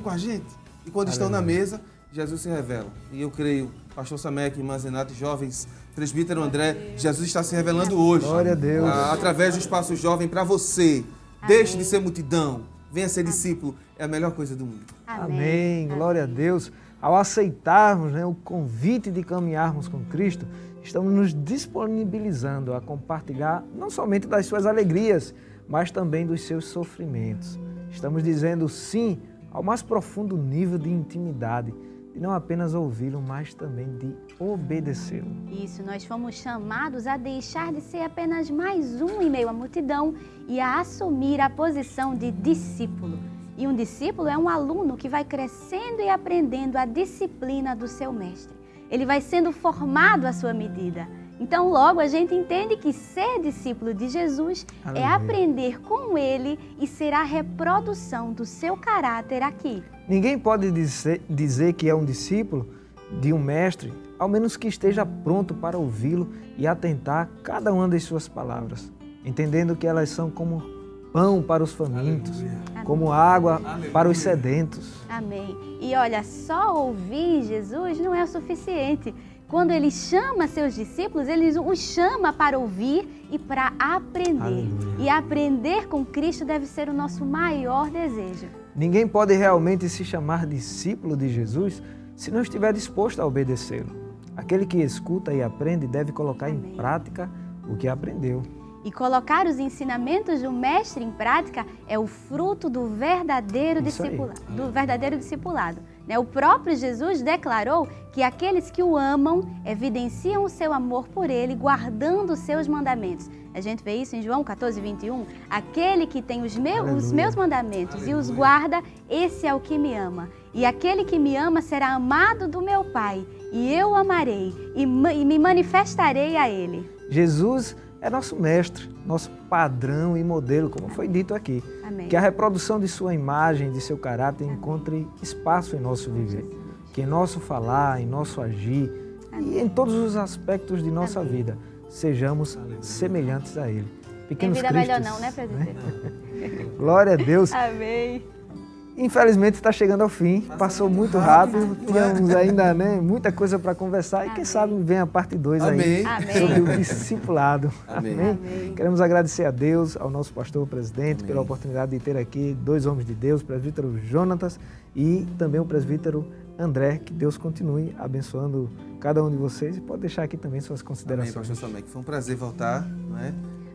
com a gente. E quando estão na mesa, Jesus se revela. E eu creio, pastor Samek, irmã Zenata, jovens, presbítero André, Jesus está se revelando hoje. Glória a Deus. Através do Espaço Jovem para você. Deixe de ser multidão, venha ser discípulo. É a melhor coisa do mundo. Amém. Glória a Deus. Ao aceitarmos, né, o convite de caminharmos com Cristo, estamos nos disponibilizando a compartilhar não somente das suas alegrias, mas também dos seus sofrimentos. Estamos dizendo sim ao mais profundo nível de intimidade, de não apenas ouvi-lo, mas também de obedecê-lo. Isso, nós fomos chamados a deixar de ser apenas mais um em meio à multidão e a assumir a posição de discípulo. E um discípulo é um aluno que vai crescendo e aprendendo a disciplina do seu mestre. Ele vai sendo formado à sua medida. Então, logo, a gente entende que ser discípulo de Jesus é aprender com ele e ser a reprodução do seu caráter aqui. Ninguém pode dizer que é um discípulo de um mestre, ao menos que esteja pronto para ouvi-lo e atentar a cada uma das suas palavras, entendendo que elas são como pão para os famintos, como água para os sedentos. Amém. E olha, só ouvir Jesus não é o suficiente. Quando ele chama seus discípulos, ele os chama para ouvir e para aprender. Aleluia. E aprender com Cristo deve ser o nosso maior desejo. Ninguém pode realmente se chamar discípulo de Jesus se não estiver disposto a obedecê-lo. Aquele que escuta e aprende deve colocar em prática o que aprendeu. E colocar os ensinamentos do mestre em prática é o fruto do verdadeiro discipulado. O próprio Jesus declarou que aqueles que o amam evidenciam o seu amor por ele, guardando os seus mandamentos. A gente vê isso em João 14, 21. Aquele que tem os meus mandamentos e os guarda, esse é o que me ama. E aquele que me ama será amado do meu Pai, e eu o amarei e me manifestarei a ele. Jesus é nosso mestre, nosso padrão e modelo, como foi dito aqui. Amém. Que a reprodução de sua imagem, de seu caráter, encontre espaço em nosso viver. Que em nosso falar, em nosso agir e em todos os aspectos de nossa vida, sejamos semelhantes a Ele. Pequenos Tem vida Cristos, melhor não, né, presbítero? Glória a Deus. Amém. Infelizmente está chegando ao fim, passou muito rápido, tínhamos ainda muita coisa para conversar e quem sabe vem a parte 2 aí sobre o discipulado. Amém. Queremos agradecer a Deus, ao nosso pastor presidente, pela oportunidade de ter aqui 2 homens de Deus, o presbítero Jonatas e também o presbítero André, que Deus continue abençoando cada um de vocês e pode deixar aqui também suas considerações. Amém, pastor Samek. Foi um prazer voltar, não é?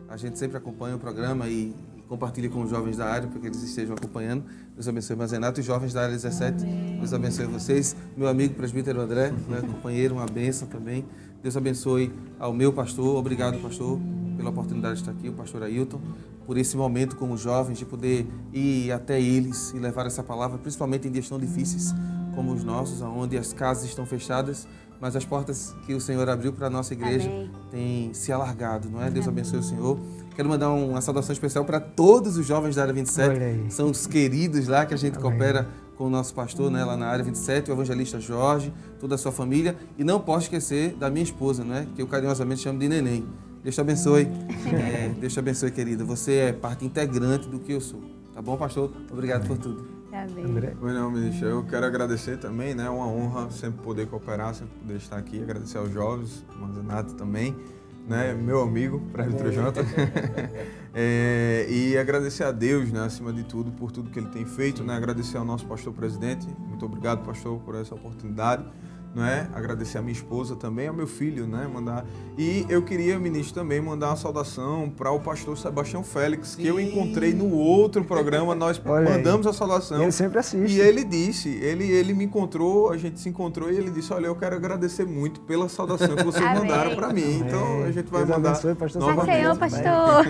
A gente sempre acompanha o programa e compartilha com os jovens da área, para que eles estejam acompanhando. Deus abençoe o Mazenato e os jovens da área 17. Amém. Deus abençoe vocês. Meu amigo presbítero André, companheiro, uma bênção também. Deus abençoe ao meu pastor. Obrigado, pastor, pela oportunidade de estar aqui, o pastor Ailton, por esse momento como jovens, de poder ir até eles e levar essa palavra, principalmente em dias tão difíceis como os nossos, onde as casas estão fechadas, mas as portas que o Senhor abriu para a nossa igreja têm se alargado, não é? Deus abençoe o Senhor. Quero mandar uma saudação especial para todos os jovens da área 27, são os queridos lá que a gente coopera com o nosso pastor, né, lá na área 27, o evangelista Jorge, toda a sua família. E não posso esquecer da minha esposa, né, que eu carinhosamente chamo de Neném. Deus te abençoe. Deus te abençoe, querida. Você é parte integrante do que eu sou. Tá bom, pastor? Obrigado por tudo. Amém. André. Não, ministro, eu quero agradecer também, né? É uma honra sempre poder cooperar, sempre poder estar aqui. Agradecer aos jovens, ao Renato também, né? Meu amigo, presbítero Jonathan. E agradecer a Deus, né? Acima de tudo, por tudo que Ele tem feito, né? Agradecer ao nosso pastor presidente. Muito obrigado, pastor, por essa oportunidade. Não é? Agradecer a minha esposa também, ao meu filho, né? E eu queria, ministro, também mandar uma saudação para o pastor Sebastião Félix, que eu encontrei no outro programa, nós mandamos a saudação. Ele sempre assiste. E ele disse, ele me encontrou, a gente se encontrou e ele disse, olha, eu quero agradecer muito pela saudação que vocês mandaram para mim. Então a gente vai Deus mandar abençoe, pastor novamente. Senhor, pastor.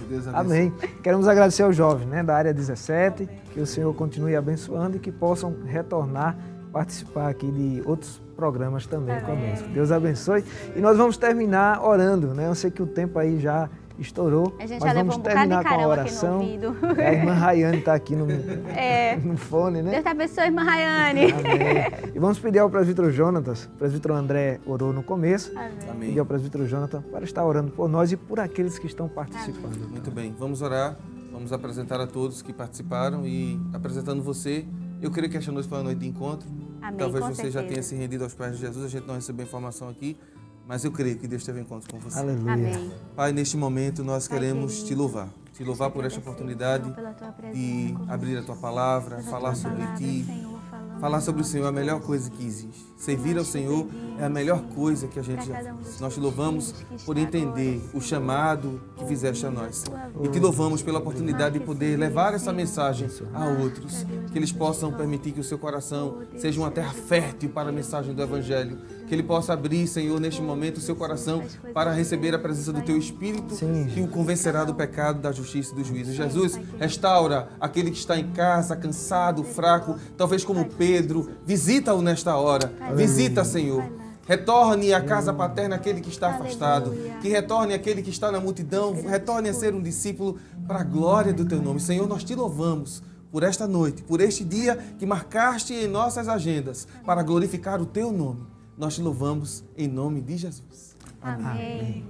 Deus abençoe. Amém. Queremos agradecer aos jovens, né, da área 17, que o Senhor continue abençoando e que possam retornar, participar aqui de outros programas também conosco. Deus abençoe. E nós vamos terminar orando, né? Eu sei que o tempo aí já estourou, A gente mas já vamos levou um bocado de terminar com a caramba oração. aqui no ouvido. A irmã Rayane está aqui no fone, né? Deus te abençoe, irmã Rayane. Amém. E vamos pedir ao presbítero Jonatas, o presbítero André orou no começo, Amém. pedir ao presbítero Jonathan para estar orando por nós e por aqueles que estão participando. Muito bem, vamos orar, vamos apresentar a todos que participaram e apresentando você, eu creio que esta noite foi uma noite de encontro. Amém, Talvez com você já certeza. tenha se rendido aos pés de Jesus, a gente não recebeu informação aqui, mas eu creio que Deus teve encontro com você. Aleluia. Amém. Pai, neste momento nós Pai queremos querido, te louvar por esta oportunidade pela tua presença de conosco, abrir a tua palavra, pela falar tua sobre palavra, ti. Senhor, falando Falar sobre o Senhor é a melhor Deus. coisa que existe. Servir ao Senhor é a melhor coisa que a gente já fez. Nós te louvamos por entender o chamado que fizeste a nós. E te louvamos pela oportunidade de poder levar essa mensagem a outros. Que eles possam permitir que o seu coração seja uma terra fértil para a mensagem do Evangelho. Que ele possa abrir, Senhor, neste momento, o seu coração para receber a presença do teu Espírito que o convencerá do pecado, da justiça e do juízo. Jesus, restaura aquele que está em casa, cansado, fraco, talvez como Pedro. Visita-o nesta hora. Visita, Senhor. Retorne à casa paterna aquele que está afastado. Que retorne aquele que está na multidão. Retorne a ser um discípulo para a glória do teu nome. Senhor, nós te louvamos por esta noite, por este dia que marcaste em nossas agendas para glorificar o teu nome. Nós te louvamos em nome de Jesus. Amém.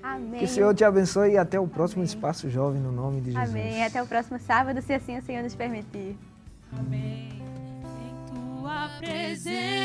Amém. Que o Senhor te abençoe e até o próximo Espaço Jovem, no nome de Jesus. Amém. Até o próximo sábado, se assim o Senhor nos permitir. Amém. Tua presença